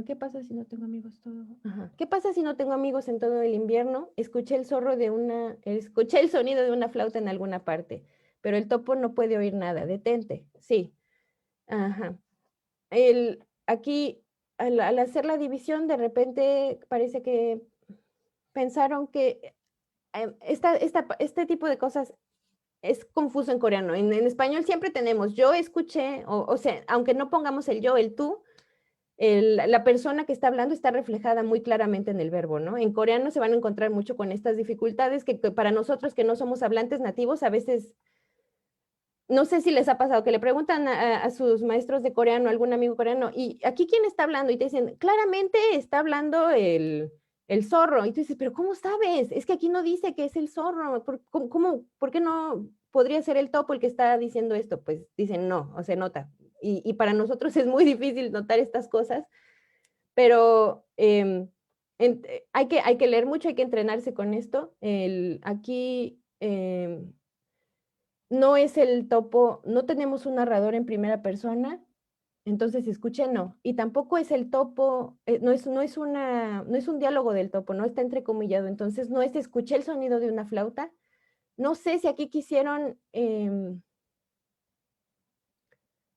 ¿Qué pasa si no tengo amigos todo? Ajá. ¿Qué pasa si no tengo amigos en todo el invierno? Escuché el sonido de una flauta en alguna parte, pero el topo no puede oír nada. Detente. Sí. Ajá. Aquí, al hacer la división, de repente parece que pensaron que este tipo de cosas es confuso en coreano. En español siempre tenemos yo escuché, o sea, aunque no pongamos el yo, el tú, la persona que está hablando está reflejada muy claramente en el verbo, ¿no? En coreano se van a encontrar mucho con estas dificultades que para nosotros que no somos hablantes nativos, a veces, no sé si les ha pasado, que le preguntan a sus maestros de coreano, a algún amigo coreano, ¿y aquí quién está hablando? Y te dicen, claramente está hablando el zorro. Y tú dices, pero ¿cómo sabes? Es que aquí no dice que es el zorro. ¿Por qué no podría ser el topo el que está diciendo esto? Pues dicen no, o se nota. Y para nosotros es muy difícil notar estas cosas, pero hay que leer mucho, hay que entrenarse con esto. Aquí no es el topo, no tenemos un narrador en primera persona, entonces escuche no. Y tampoco es el topo, no es un diálogo del topo, no está entrecomillado, entonces no es escuché el sonido de una flauta. No sé si aquí quisieron...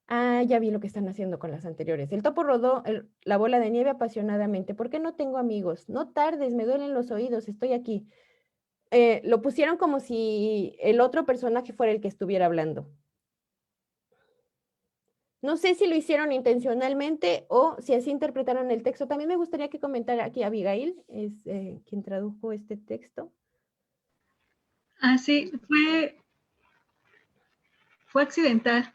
ya vi lo que están haciendo con las anteriores. El topo rodó la bola de nieve apasionadamente. ¿Por qué no tengo amigos? No tardes, me duelen los oídos, estoy aquí. Lo pusieron como si el otro personaje fuera el que estuviera hablando. No sé si lo hicieron intencionalmente o si así interpretaron el texto. También me gustaría que comentara aquí Abigail, es quien tradujo este texto. Ah, sí, fue accidental,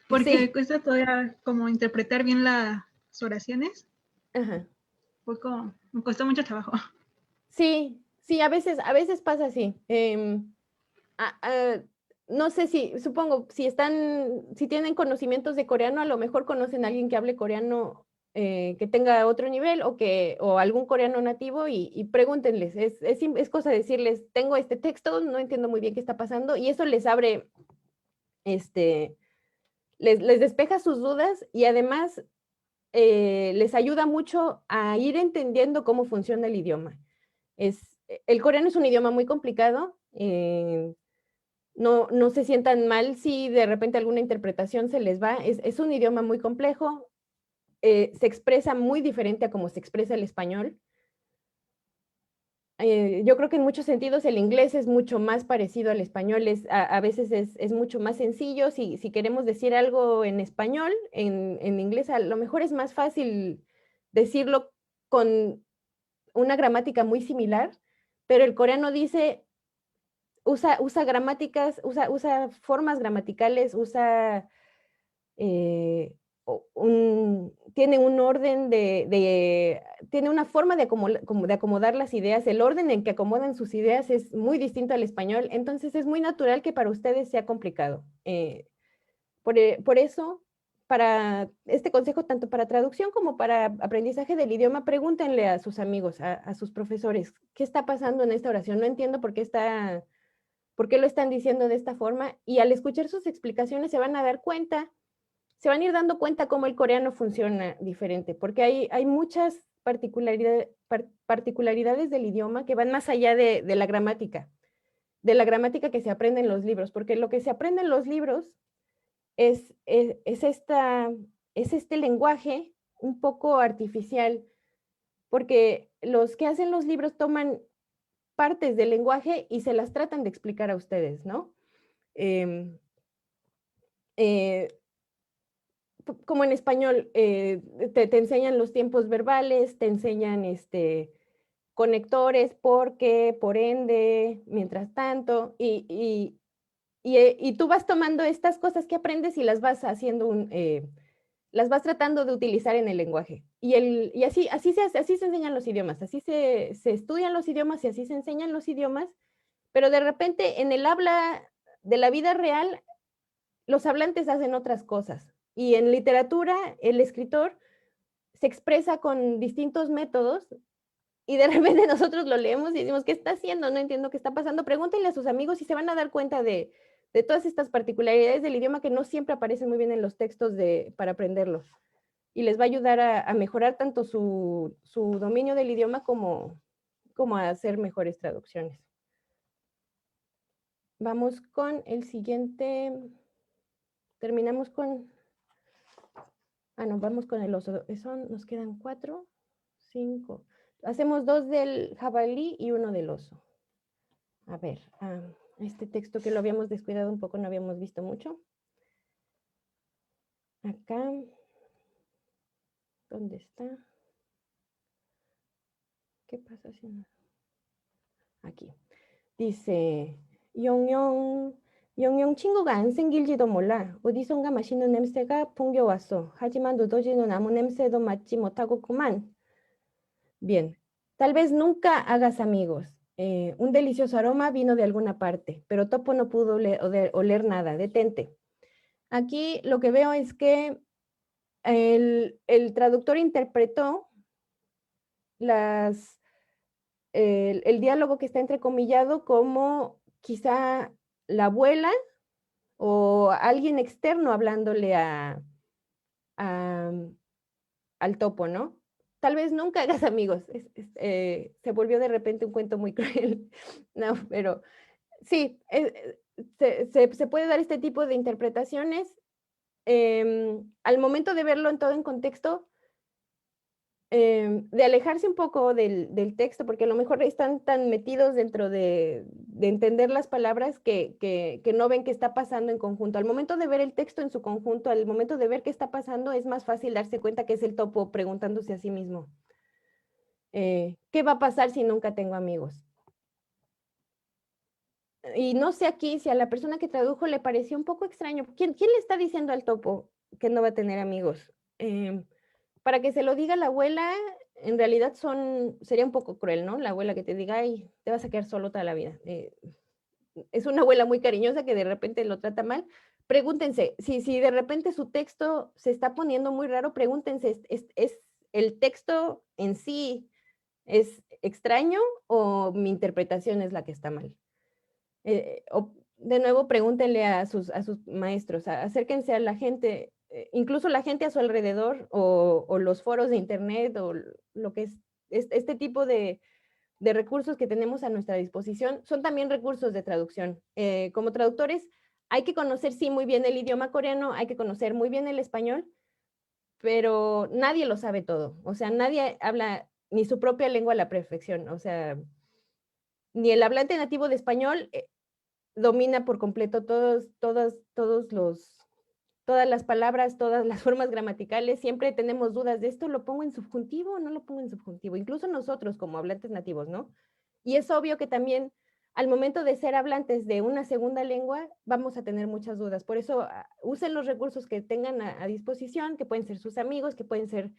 porque me Sí. cuesta todavía como interpretar bien las oraciones. Ajá. Me costó mucho trabajo. Sí, sí, a veces pasa así. Ah, ah, no sé supongo, si tienen conocimientos de coreano, a lo mejor conocen a alguien que hable coreano, que tenga otro nivel o algún coreano nativo y pregúntenles. Es cosa de decirles, tengo este texto, no entiendo muy bien qué está pasando y eso les abre, les despeja sus dudas y además les ayuda mucho a ir entendiendo cómo funciona el idioma. El coreano es un idioma muy complicado. No se sientan mal si de repente alguna interpretación se les va. Es un idioma muy complejo, se expresa muy diferente a como se expresa el español. Yo creo que en muchos sentidos el inglés es mucho más parecido al español, a veces es mucho más sencillo. Si queremos decir algo en español, en inglés a lo mejor es más fácil decirlo con una gramática muy similar, pero el coreano usa gramáticas, usa formas gramaticales, eh, tiene un orden tiene una forma de acomodar las ideas. El orden en que acomodan sus ideas es muy distinto al español, entonces es muy natural que para ustedes sea complicado. Por eso, para este consejo, tanto para traducción como para aprendizaje del idioma, pregúntenle a sus amigos, a sus profesores, ¿qué está pasando en esta oración? No entiendo por qué lo están diciendo de esta forma, y al escuchar sus explicaciones se van a dar cuenta, se van a ir dando cuenta cómo el coreano funciona diferente, porque hay muchas particularidades del idioma que van más allá de la gramática que se aprende en los libros, porque lo que se aprende en los libros es, es, es esta, es este lenguaje un poco artificial, porque los que hacen los libros toman partes del lenguaje y se las tratan de explicar a ustedes, ¿no? Em, eh, como en español, te enseñan los tiempos verbales, te enseñan conectores, porque, por ende, mientras tanto, y tú vas tomando estas cosas que aprendes y las vas haciendo las vas tratando de utilizar en el lenguaje. Y así se enseñan los idiomas, así se estudian los idiomas y así se enseñan los idiomas, pero de repente en el habla de la vida real, los hablantes hacen otras cosas. Y en literatura, el escritor se expresa con distintos métodos y de repente nosotros lo leemos y decimos, ¿qué está haciendo? No entiendo qué está pasando. Pregúntenle a sus amigos y se van a dar cuenta de todas estas particularidades del idioma que no siempre aparecen muy bien en los textos para aprenderlos. Y les va a ayudar a mejorar tanto su dominio del idioma como a hacer mejores traducciones. Vamos con el siguiente. Terminamos con... no, vamos con el oso. Nos quedan 4, 5. Hacemos 2 del jabalí y 1 del oso. A ver, este texto que lo habíamos descuidado un poco, no habíamos visto mucho. Acá. ¿Dónde está? ¿Qué pasa si no? Aquí. Dice, 영영 친구가 안 생길지도 몰라. 어디선가 맛있는 냄새가 풍겨왔어. 하지만 두더지는 아무 냄새도 맡지 못하겠구만. Bien, tal vez nunca hagas amigos. Un delicioso aroma vino de alguna parte, pero Topo no pudo oler nada. Detente. Aquí lo que veo es que el traductor interpretó el diálogo que está entrecomillado como quizá la abuela o alguien externo hablándole al Topo, ¿no? Tal vez nunca hagas amigos. Se volvió de repente un cuento muy cruel. No, pero sí, se puede dar este tipo de interpretaciones. Al momento de verlo en todo en contexto, de alejarse un poco del texto, porque a lo mejor están tan metidos dentro de de entender las palabras que no ven qué está pasando en conjunto. Al momento de ver el texto en su conjunto, al momento de ver qué está pasando, es más fácil darse cuenta que es el topo preguntándose a sí mismo. ¿Qué va a pasar si nunca tengo amigos? Y no sé aquí si a la persona que tradujo le pareció un poco extraño. ¿Quién le está diciendo al topo que no va a tener amigos? Para que se lo diga la abuela, en realidad sería un poco cruel, ¿no? La abuela que te diga, ay, te vas a quedar solo toda la vida. Es una abuela muy cariñosa que de repente lo trata mal. Pregúntense, si de repente su texto se está poniendo muy raro, pregúntense, ¿es el texto en sí es extraño o mi interpretación es la que está mal? De nuevo, pregúntenle a sus maestros, acérquense a la gente, incluso la gente a su alrededor o los foros de internet o lo que es este tipo de recursos que tenemos a nuestra disposición, son también recursos de traducción. Como traductores hay que conocer, sí, muy bien el idioma coreano, hay que conocer muy bien el español, pero nadie lo sabe todo. O sea, nadie habla ni su propia lengua a la perfección. O sea, ni el hablante nativo de español domina por completo todas las palabras, todas las formas gramaticales. Siempre tenemos dudas de esto, ¿lo pongo en subjuntivo o no lo pongo en subjuntivo? Incluso nosotros como hablantes nativos, ¿no? Y es obvio que también al momento de ser hablantes de una segunda lengua, vamos a tener muchas dudas. Por eso usen los recursos que tengan a disposición, que pueden ser sus amigos, que pueden ser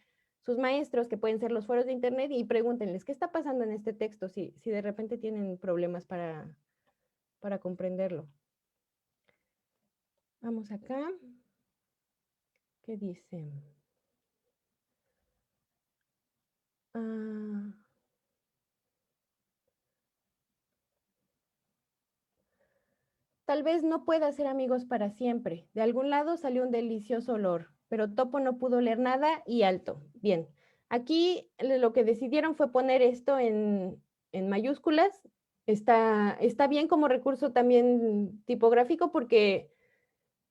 sus maestros, que pueden ser los foros de internet, y pregúntenles, ¿qué está pasando en este texto? Si de repente tienen problemas para comprenderlo. Vamos acá. ¿Qué dice? Tal vez no pueda ser amigos para siempre. De algún lado salió un delicioso olor, pero Topo no pudo leer nada y alto. Bien, aquí lo que decidieron fue poner esto en mayúsculas. Está bien como recurso también tipográfico porque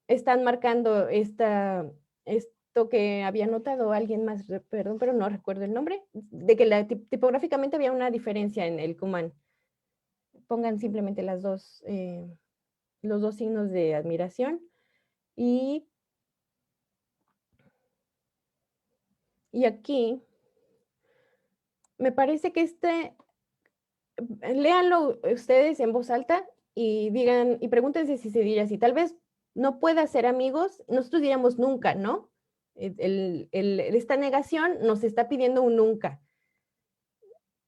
están marcando esto que había notado alguien más, perdón, pero no recuerdo el nombre, de que tipográficamente había una diferencia en el Kumán. Pongan simplemente los dos signos de admiración y aquí me parece que léanlo ustedes en voz alta y digan, y pregúntense si se diría así. Tal vez no pueda ser amigos, nosotros diríamos nunca, ¿no? Esta negación nos está pidiendo un nunca.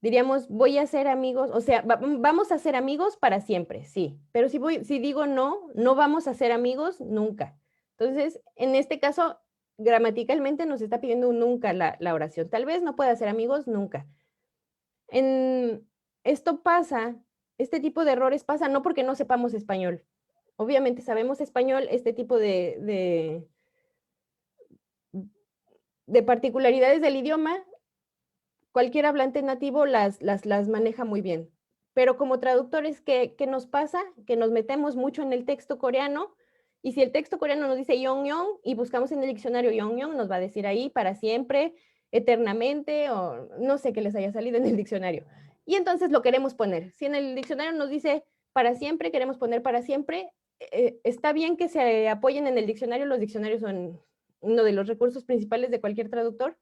Diríamos, voy a ser amigos, o sea, vamos a ser amigos para siempre, sí. Pero si digo no vamos a ser amigos nunca. Entonces, en este caso, gramaticalmente nos está pidiendo un nunca la oración. Tal vez no pueda ser amigos nunca. Esto pasa, este tipo de errores pasa no porque no sepamos español. Obviamente sabemos español, este tipo de particularidades del idioma, cualquier hablante nativo las maneja muy bien. Pero como traductores, ¿qué nos pasa? Que nos metemos mucho en el texto coreano, y si el texto coreano nos dice yong-yong y buscamos en el diccionario yong-yong, nos va a decir ahí para siempre, eternamente, o no sé qué les haya salido en el diccionario. Y entonces lo queremos poner. Si en el diccionario nos dice para siempre, queremos poner para siempre, está bien que se apoyen en el diccionario. Los diccionarios son uno de los recursos principales de cualquier traductor,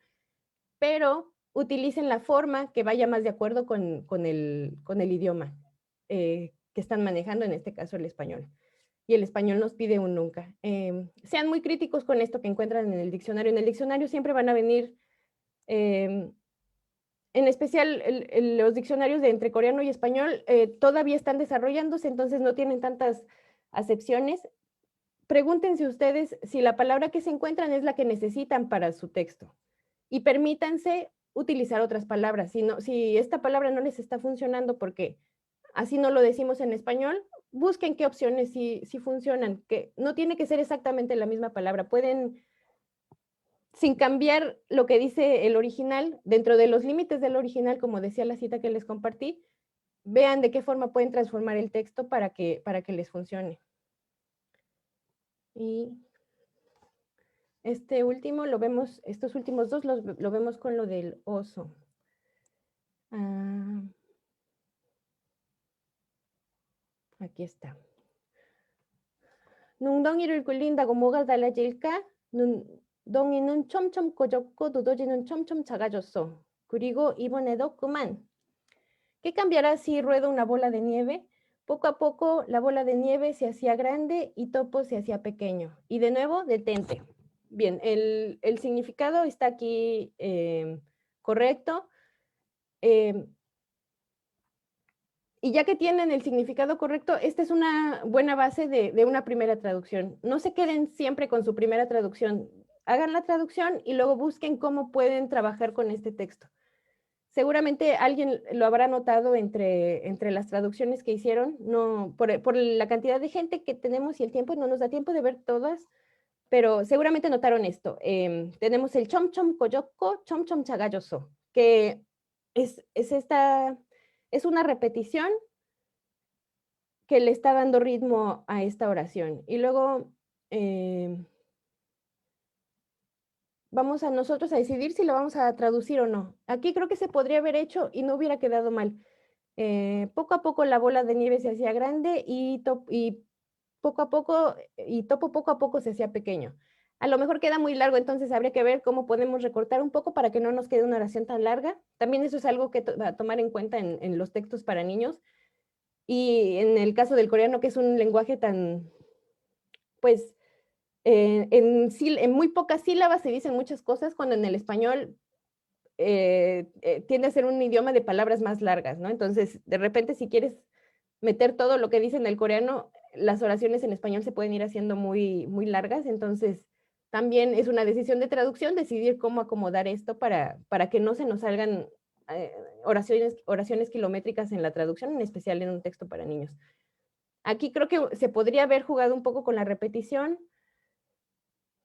pero utilicen la forma que vaya más de acuerdo con el idioma que están manejando, en este caso el español. Y el español nos pide un nunca. Sean muy críticos con esto que encuentran en el diccionario. En el diccionario siempre van a venir, en especial los diccionarios de entre coreano y español, todavía están desarrollándose, entonces no tienen tantas acepciones. Pregúntense ustedes si la palabra que se encuentran es la que necesitan para su texto. Y permítanse utilizar otras palabras. Si esta palabra no les está funcionando porque así no lo decimos en español, busquen qué opciones sí funcionan, que no tiene que ser exactamente la misma palabra. Pueden, sin cambiar lo que dice el original, dentro de los límites del original, como decía la cita que les compartí, vean de qué forma pueden transformar el texto para que les funcione. Y este último lo vemos, estos últimos dos lo vemos con lo del oso. Aquí está. 눈덩이를 굴린다고 뭐가 달라질까? 눈덩이는 점점 커졌고 두더지는 점점 작아졌어. 그리고 이번에도 그만. ¿Qué cambiará si rueda una bola de nieve? Poco a poco la bola de nieve se hacía grande y Topo se hacía pequeño. Y de nuevo, detente. Bien, el significado está aquí correcto. Y ya que tienen el significado correcto, esta es una buena base de una primera traducción. No se queden siempre con su primera traducción. Hagan la traducción y luego busquen cómo pueden trabajar con este texto. Seguramente alguien lo habrá notado entre las traducciones que hicieron. No, por la cantidad de gente que tenemos y el tiempo, no nos da tiempo de ver todas, pero seguramente notaron esto. Tenemos el chom chom koyoko, chom chom chagayoso, que es una repetición que le está dando ritmo a esta oración. Y luego vamos a nosotros a decidir si lo vamos a traducir o no. Aquí creo que se podría haber hecho y no hubiera quedado mal. Poco a poco la bola de nieve se hacía grande y poco a poco, y Topo poco a poco se hacía pequeño. A lo mejor queda muy largo, entonces habría que ver cómo podemos recortar un poco para que no nos quede una oración tan larga. También eso es algo que a tomar en cuenta en los textos para niños. Y en el caso del coreano, que es un lenguaje tan, pues, en muy pocas sílabas se dicen muchas cosas, cuando en el español tiende a ser un idioma de palabras más largas, ¿no? Entonces, de repente, si quieres meter todo lo que dice en el coreano, las oraciones en español se pueden ir haciendo muy, muy largas, entonces también es una decisión de traducción decidir cómo acomodar esto para que no se nos salgan oraciones kilométricas en la traducción, en especial en un texto para niños. Aquí creo que se podría haber jugado un poco con la repetición,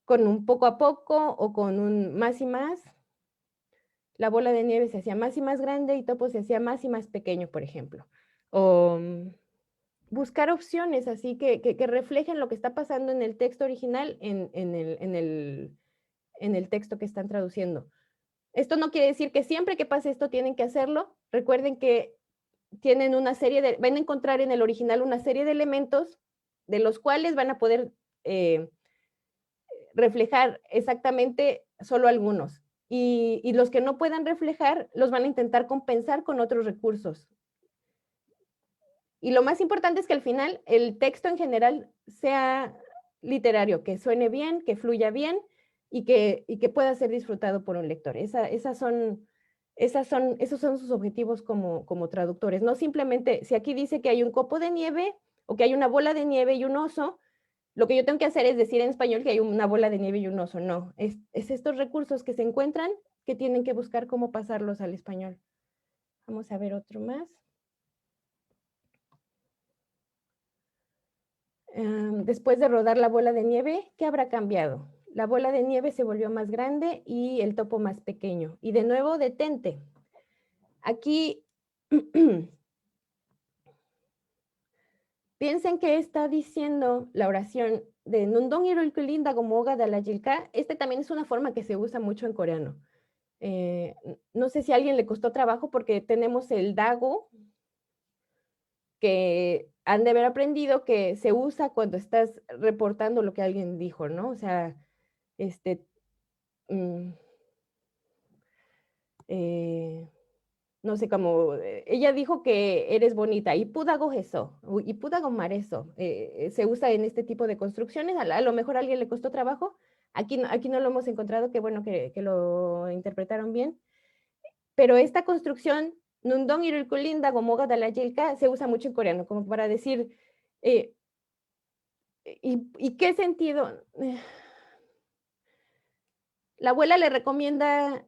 con un poco a poco o con un más y más. La bola de nieve se hacía más y más grande y Topo se hacía más y más pequeño, por ejemplo. O buscar opciones así que reflejen lo que está pasando en el texto original en el texto que están traduciendo. Esto no quiere decir que siempre que pase esto tienen que hacerlo. Recuerden que tienen van a encontrar en el original una serie de elementos de los cuales van a poder reflejar exactamente solo algunos. Y los que no puedan reflejar los van a intentar compensar con otros recursos. Y lo más importante es que al final el texto en general sea literario, que suene bien, que fluya bien y que pueda ser disfrutado por un lector. Esos son sus objetivos como traductores. No simplemente, si aquí dice que hay un copo de nieve o que hay una bola de nieve y un oso, lo que yo tengo que hacer es decir en español que hay una bola de nieve y un oso. No, es estos recursos que se encuentran que tienen que buscar cómo pasarlos al español. Vamos a ver otro más. Después de rodar la bola de nieve, ¿qué habrá cambiado? La bola de nieve se volvió más grande y el topo más pequeño. Y de nuevo, detente. Aquí, piensen que está diciendo la oración de Nundong linda como Oga de la Yilka. Este también es una forma que se usa mucho en coreano. No sé si a alguien le costó trabajo porque tenemos el dago, que han de haber aprendido que se usa cuando estás reportando lo que alguien dijo, ¿no? O sea, no sé, como ella dijo que eres bonita, y pudago eso, y pudago mar eso, se usa en este tipo de construcciones, a lo mejor a alguien le costó trabajo, aquí no lo hemos encontrado, qué bueno que lo interpretaron bien, pero esta construcción, Nundong Irulkulinda Gomoga Dalayilka, se usa mucho en coreano, como para decir, ¿y qué sentido? La abuela le recomienda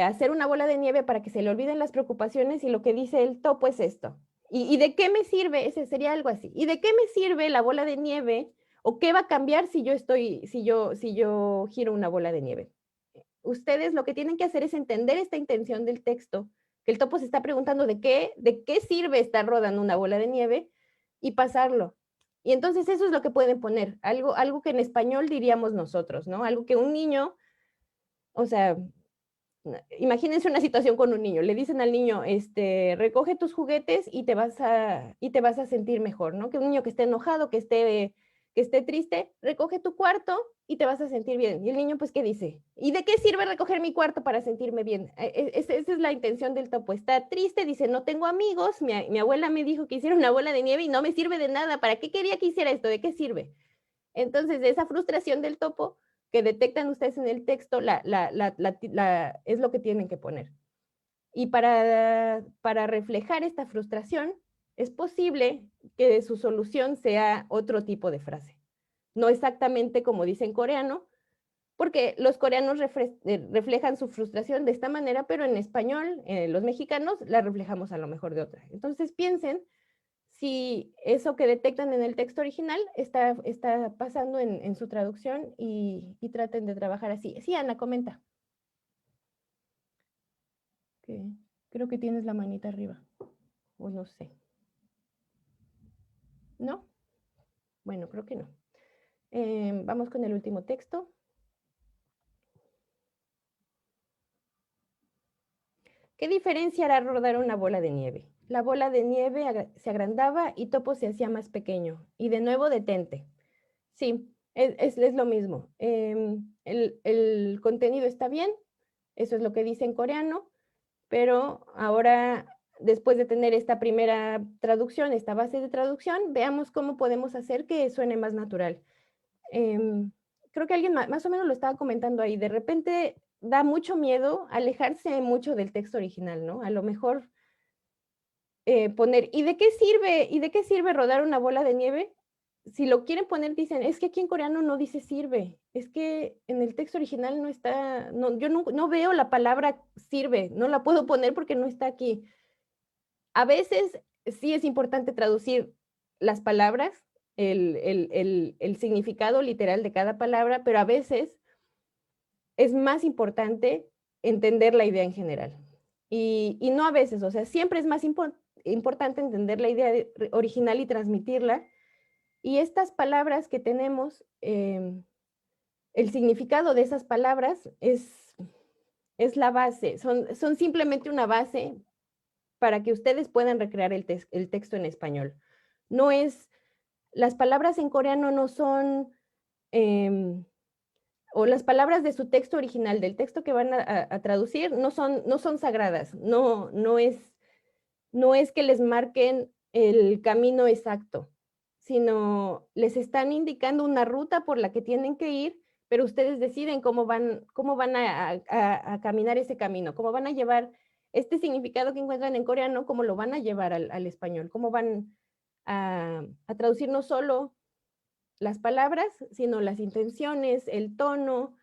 hacer una bola de nieve para que se le olviden las preocupaciones y lo que dice el topo es esto. ¿Y de qué me sirve? Ese sería algo así. ¿Y de qué me sirve la bola de nieve? ¿O qué va a cambiar si yo giro una bola de nieve? Ustedes lo que tienen que hacer es entender esta intención del texto, que el topo se está preguntando de qué sirve estar rodando una bola de nieve y pasarlo. Y entonces eso es lo que pueden poner, algo que en español diríamos nosotros, ¿no? Algo que un niño, o sea, imagínense una situación con un niño, le dicen al niño, recoge tus juguetes y te vas a sentir mejor, ¿no? Que un niño que esté enojado, que esté triste, recoge tu cuarto y te vas a sentir bien. Y el niño, pues, ¿qué dice? ¿Y de qué sirve recoger mi cuarto para sentirme bien? Esa es la intención del topo. Está triste, dice, no tengo amigos, mi abuela me dijo que hiciera una bola de nieve y no me sirve de nada. ¿Para qué quería que hiciera esto? ¿De qué sirve? Entonces, esa frustración del topo que detectan ustedes en el texto es lo que tienen que poner. Y para reflejar esta frustración, es posible que su solución sea otro tipo de frase. No exactamente como dice en coreano, porque los coreanos reflejan su frustración de esta manera, pero en español, los mexicanos la reflejamos a lo mejor de otra. Entonces piensen si eso que detectan en el texto original está pasando en su traducción y traten de trabajar así. Sí, Ana, comenta. Creo que tienes la manita arriba, o no sé. ¿No? Bueno, creo que no. Vamos con el último texto. ¿Qué diferencia hará rodar una bola de nieve? La bola de nieve se agrandaba y Topo se hacía más pequeño. Y de nuevo detente. Sí, es lo mismo. El contenido está bien, eso es lo que dice en coreano, pero ahora, después de tener esta primera traducción, esta base de traducción, veamos cómo podemos hacer que suene más natural. Creo que alguien más o menos lo estaba comentando ahí. De repente da mucho miedo alejarse mucho del texto original, ¿no? A lo mejor poner, ¿y de qué sirve? ¿Y de qué sirve rodar una bola de nieve? Si lo quieren poner, dicen, es que aquí en coreano no dice sirve, es que en el texto original no está, no, yo no veo la palabra sirve, no la puedo poner porque no está aquí. A veces sí es importante traducir las palabras, el significado literal de cada palabra, pero a veces es más importante entender la idea en general. Y no a veces, o sea, siempre es más importante entender la idea original y transmitirla. Y estas palabras que tenemos, el significado de esas palabras es la base, son simplemente una base para que ustedes puedan recrear el texto en español. No es, las palabras en coreano no son, o las palabras de su texto original, del texto que van a traducir, no son sagradas, no es que les marquen el camino exacto, sino les están indicando una ruta por la que tienen que ir, pero ustedes deciden cómo van a caminar ese camino, cómo van a llevar este significado que encuentran en coreano, cómo lo van a llevar al español, cómo van a traducir no solo las palabras, sino las intenciones, el tono,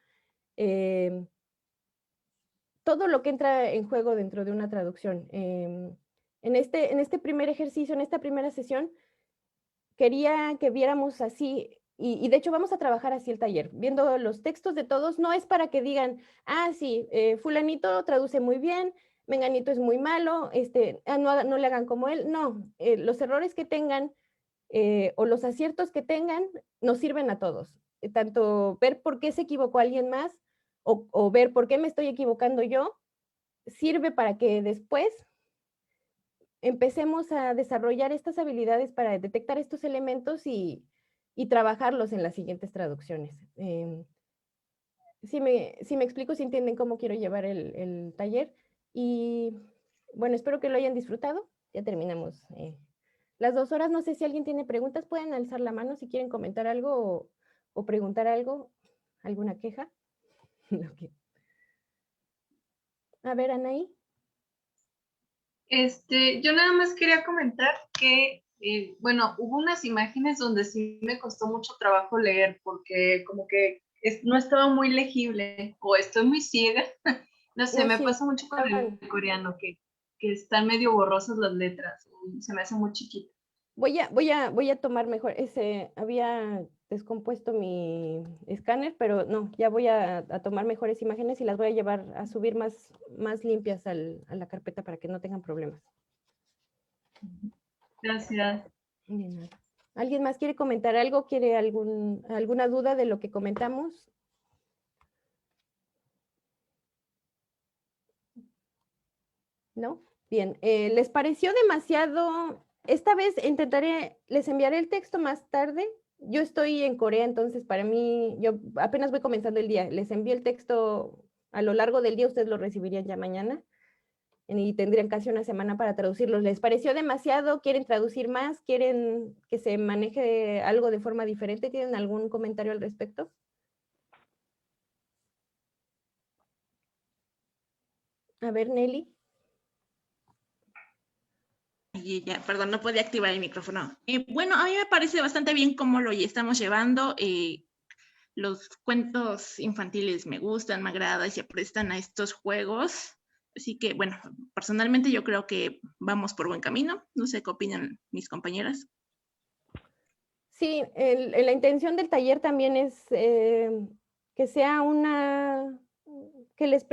todo lo que entra en juego dentro de una traducción. En este primer ejercicio, en esta primera sesión, quería que viéramos así, y de hecho vamos a trabajar así el taller, viendo los textos de todos, no es para que digan, sí, fulanito traduce muy bien, menganito es muy malo, no le hagan como él, no, los errores que tengan o los aciertos que tengan nos sirven a todos, tanto ver por qué se equivocó alguien más o ver por qué me estoy equivocando yo, sirve para que después empecemos a desarrollar estas habilidades para detectar estos elementos y trabajarlos en las siguientes traducciones. Si me explico, si entienden cómo quiero llevar el taller. Y bueno, espero que lo hayan disfrutado. Ya terminamos las 2 horas. No sé si alguien tiene preguntas, pueden alzar la mano si quieren comentar algo o preguntar algo, alguna queja. A ver, Anaí. Yo nada más quería comentar que, bueno, hubo unas imágenes donde sí me costó mucho trabajo leer porque como que no estaba muy legible o estoy muy ciega. No sé, me pasa mucho con el coreano que están medio borrosas las letras, se me hace muy chiquito. Voy a tomar mejor, había descompuesto mi escáner, pero no, ya voy a tomar mejores imágenes y las voy a llevar a subir más limpias a la carpeta para que no tengan problemas. Gracias. De nada. ¿Alguien más quiere comentar algo? ¿Quiere alguna duda de lo que comentamos? ¿No? Bien, ¿les pareció demasiado? Esta vez les enviaré el texto más tarde. Yo estoy en Corea, entonces para mí, yo apenas voy comenzando el día. Les envío el texto a lo largo del día, ustedes lo recibirían ya mañana y tendrían casi una semana para traducirlos. ¿Les pareció demasiado? ¿Quieren traducir más? ¿Quieren que se maneje algo de forma diferente? ¿Tienen algún comentario al respecto? A ver, Nelly. Y ya, perdón, no podía activar el micrófono. Bueno, a mí me parece bastante bien cómo lo estamos llevando. Los cuentos infantiles me gustan, me agradan y se prestan a estos juegos. Así que, bueno, personalmente yo creo que vamos por buen camino. No sé qué opinan mis compañeras. Sí, la intención del taller también es que sea que les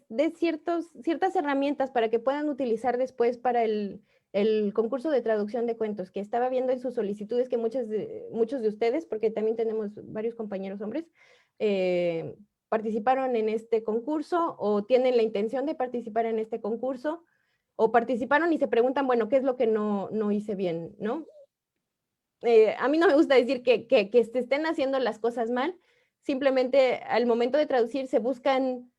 dé ciertas herramientas para que puedan utilizar después para el concurso de traducción de cuentos, que estaba viendo en sus solicitudes que muchos de ustedes, porque también tenemos varios compañeros hombres, participaron en este concurso o tienen la intención de participar en este concurso, o participaron y se preguntan, bueno, ¿qué es lo que no hice bien, no? A mí no me gusta decir que se estén haciendo las cosas mal, simplemente al momento de traducir se buscan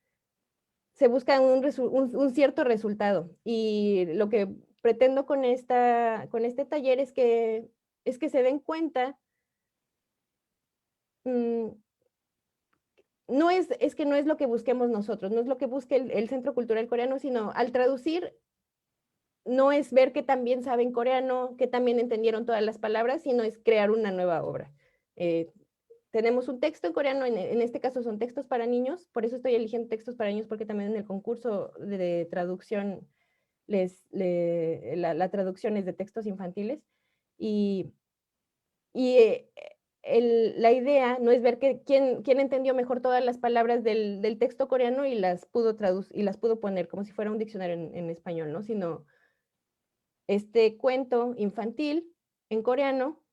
un cierto resultado. Y lo que pretendo con este taller es que se den cuenta, no es que no es lo que busquemos nosotros, no es lo que busque el Centro Cultural Coreano, sino al traducir no es ver que también saben coreano, que también entendieron todas las palabras, sino es crear una nueva obra. Tenemos un texto en coreano, en este caso son textos para niños, por eso estoy eligiendo textos para niños, porque también en el concurso de traducción, la traducción es de textos infantiles, y la idea no es ver quién entendió mejor todas las palabras del texto coreano y las pudo traducir, y las pudo poner como si fuera un diccionario en español, ¿no? Sino este cuento infantil en coreano,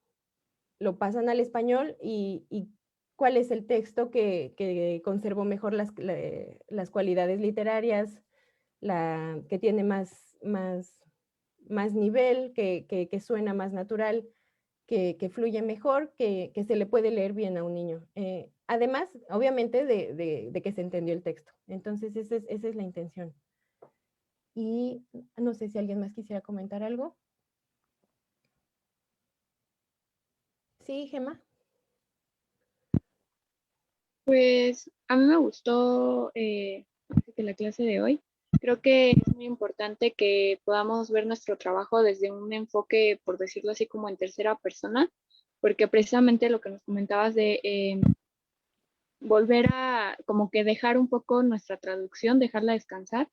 lo pasan al español y cuál es el texto que conservó mejor las cualidades literarias, que tiene más nivel, que suena más natural, que fluye mejor, que se le puede leer bien a un niño. Además, obviamente, de que se entendió el texto. Entonces, esa es la intención. Y no sé si alguien más quisiera comentar algo. Sí, Gemma. Pues a mí me gustó la clase de hoy. Creo que es muy importante que podamos ver nuestro trabajo desde un enfoque, por decirlo así, como en tercera persona, porque precisamente lo que nos comentabas de volver a como que dejar un poco nuestra traducción, dejarla descansar,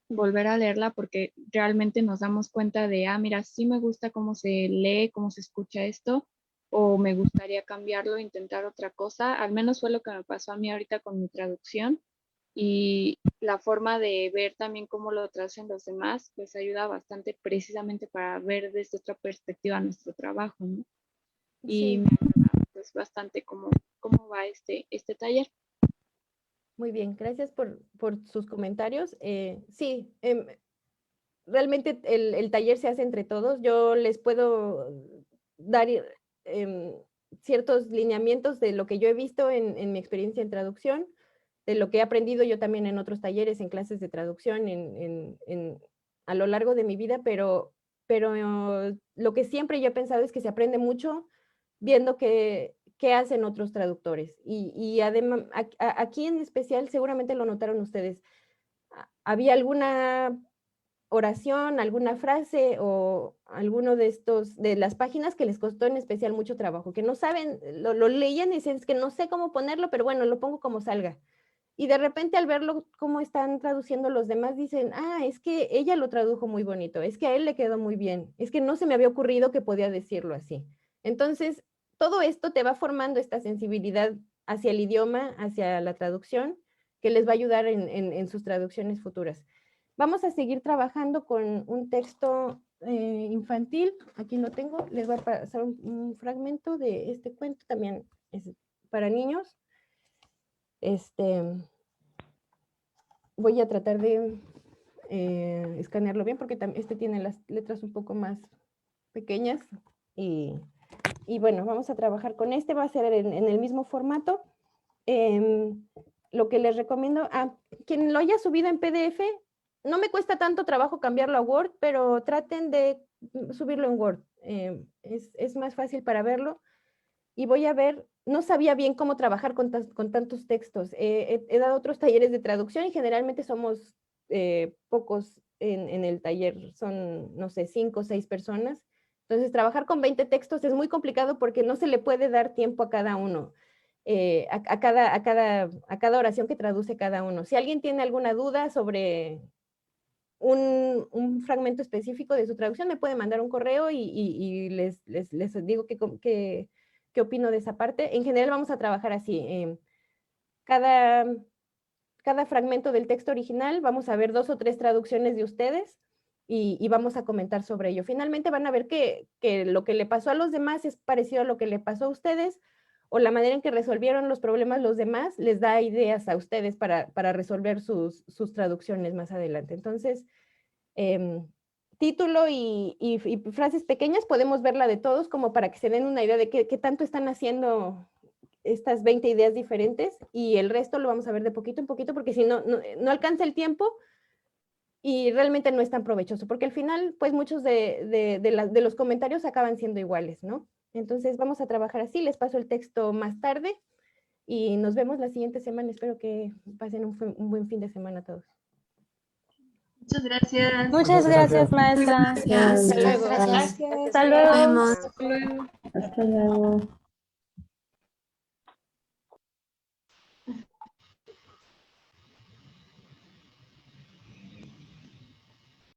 volver a leerla porque realmente nos damos cuenta de, mira, sí me gusta cómo se lee, cómo se escucha esto, o me gustaría cambiarlo, intentar otra cosa. Al menos fue lo que me pasó a mí ahorita con mi traducción, y la forma de ver también cómo lo traducen los demás, pues ayuda bastante precisamente para ver desde otra perspectiva nuestro trabajo, ¿no? Y Sí. me agrada pues bastante cómo va este taller. Muy bien, gracias por sus comentarios. Sí, realmente el taller se hace entre todos. Yo les puedo dar em, ciertos lineamientos de lo que yo he visto en mi experiencia en traducción, de lo que he aprendido yo también en otros talleres, en clases de traducción, a lo largo de mi vida, pero lo que siempre yo he pensado es que se aprende mucho viendo qué hacen otros traductores. Y además, aquí en especial, seguramente lo notaron ustedes, había alguna oración, alguna frase o alguno de las páginas que les costó en especial mucho trabajo, que no saben, lo leían y dicen, es que no sé cómo ponerlo, pero bueno, lo pongo como salga. Y de repente al verlo cómo están traduciendo los demás, dicen, es que ella lo tradujo muy bonito, es que a él le quedó muy bien, es que no se me había ocurrido que podía decirlo así. Entonces, todo esto te va formando esta sensibilidad hacia el idioma, hacia la traducción, que les va a ayudar en sus traducciones futuras. Vamos a seguir trabajando con un texto infantil. Aquí lo tengo. Les voy a pasar un fragmento de este cuento. También es para niños. Voy a tratar de escanearlo bien porque este tiene las letras un poco más pequeñas y bueno, vamos a trabajar con este, va a ser en el mismo formato. Lo que les recomiendo a quien lo haya subido en PDF, no me cuesta tanto trabajo cambiarlo a Word, pero traten de subirlo en Word, es más fácil para verlo. Y voy a ver, no sabía bien cómo trabajar con tantos textos. He dado otros talleres de traducción y generalmente somos pocos en el taller, son, no sé, 5 o 6 personas. Entonces, trabajar con 20 textos es muy complicado porque no se le puede dar tiempo a cada uno, a cada oración que traduce cada uno. Si alguien tiene alguna duda sobre un fragmento específico de su traducción, me puede mandar un correo y les digo qué opino de esa parte. En general vamos a trabajar así. Cada fragmento del texto original vamos a ver 2 o 3 traducciones de ustedes y vamos a comentar sobre ello. Finalmente van a ver que lo que le pasó a los demás es parecido a lo que le pasó a ustedes, o la manera en que resolvieron los problemas los demás les da ideas a ustedes para resolver sus traducciones más adelante. Entonces, título y frases pequeñas podemos verla de todos como para que se den una idea de qué tanto están haciendo estas 20 ideas diferentes, y el resto lo vamos a ver de poquito en poquito porque si no alcanza el tiempo y realmente no es tan provechoso, porque al final pues muchos de los comentarios acaban siendo iguales, ¿no? Entonces vamos a trabajar así, les paso el texto más tarde y nos vemos la siguiente semana. Espero que pasen un buen fin de semana a todos. Muchas gracias. Muchas gracias, maestra. Gracias. Hasta luego. Gracias. Gracias. Hasta luego. Nos vemos. Hasta luego. Hasta luego.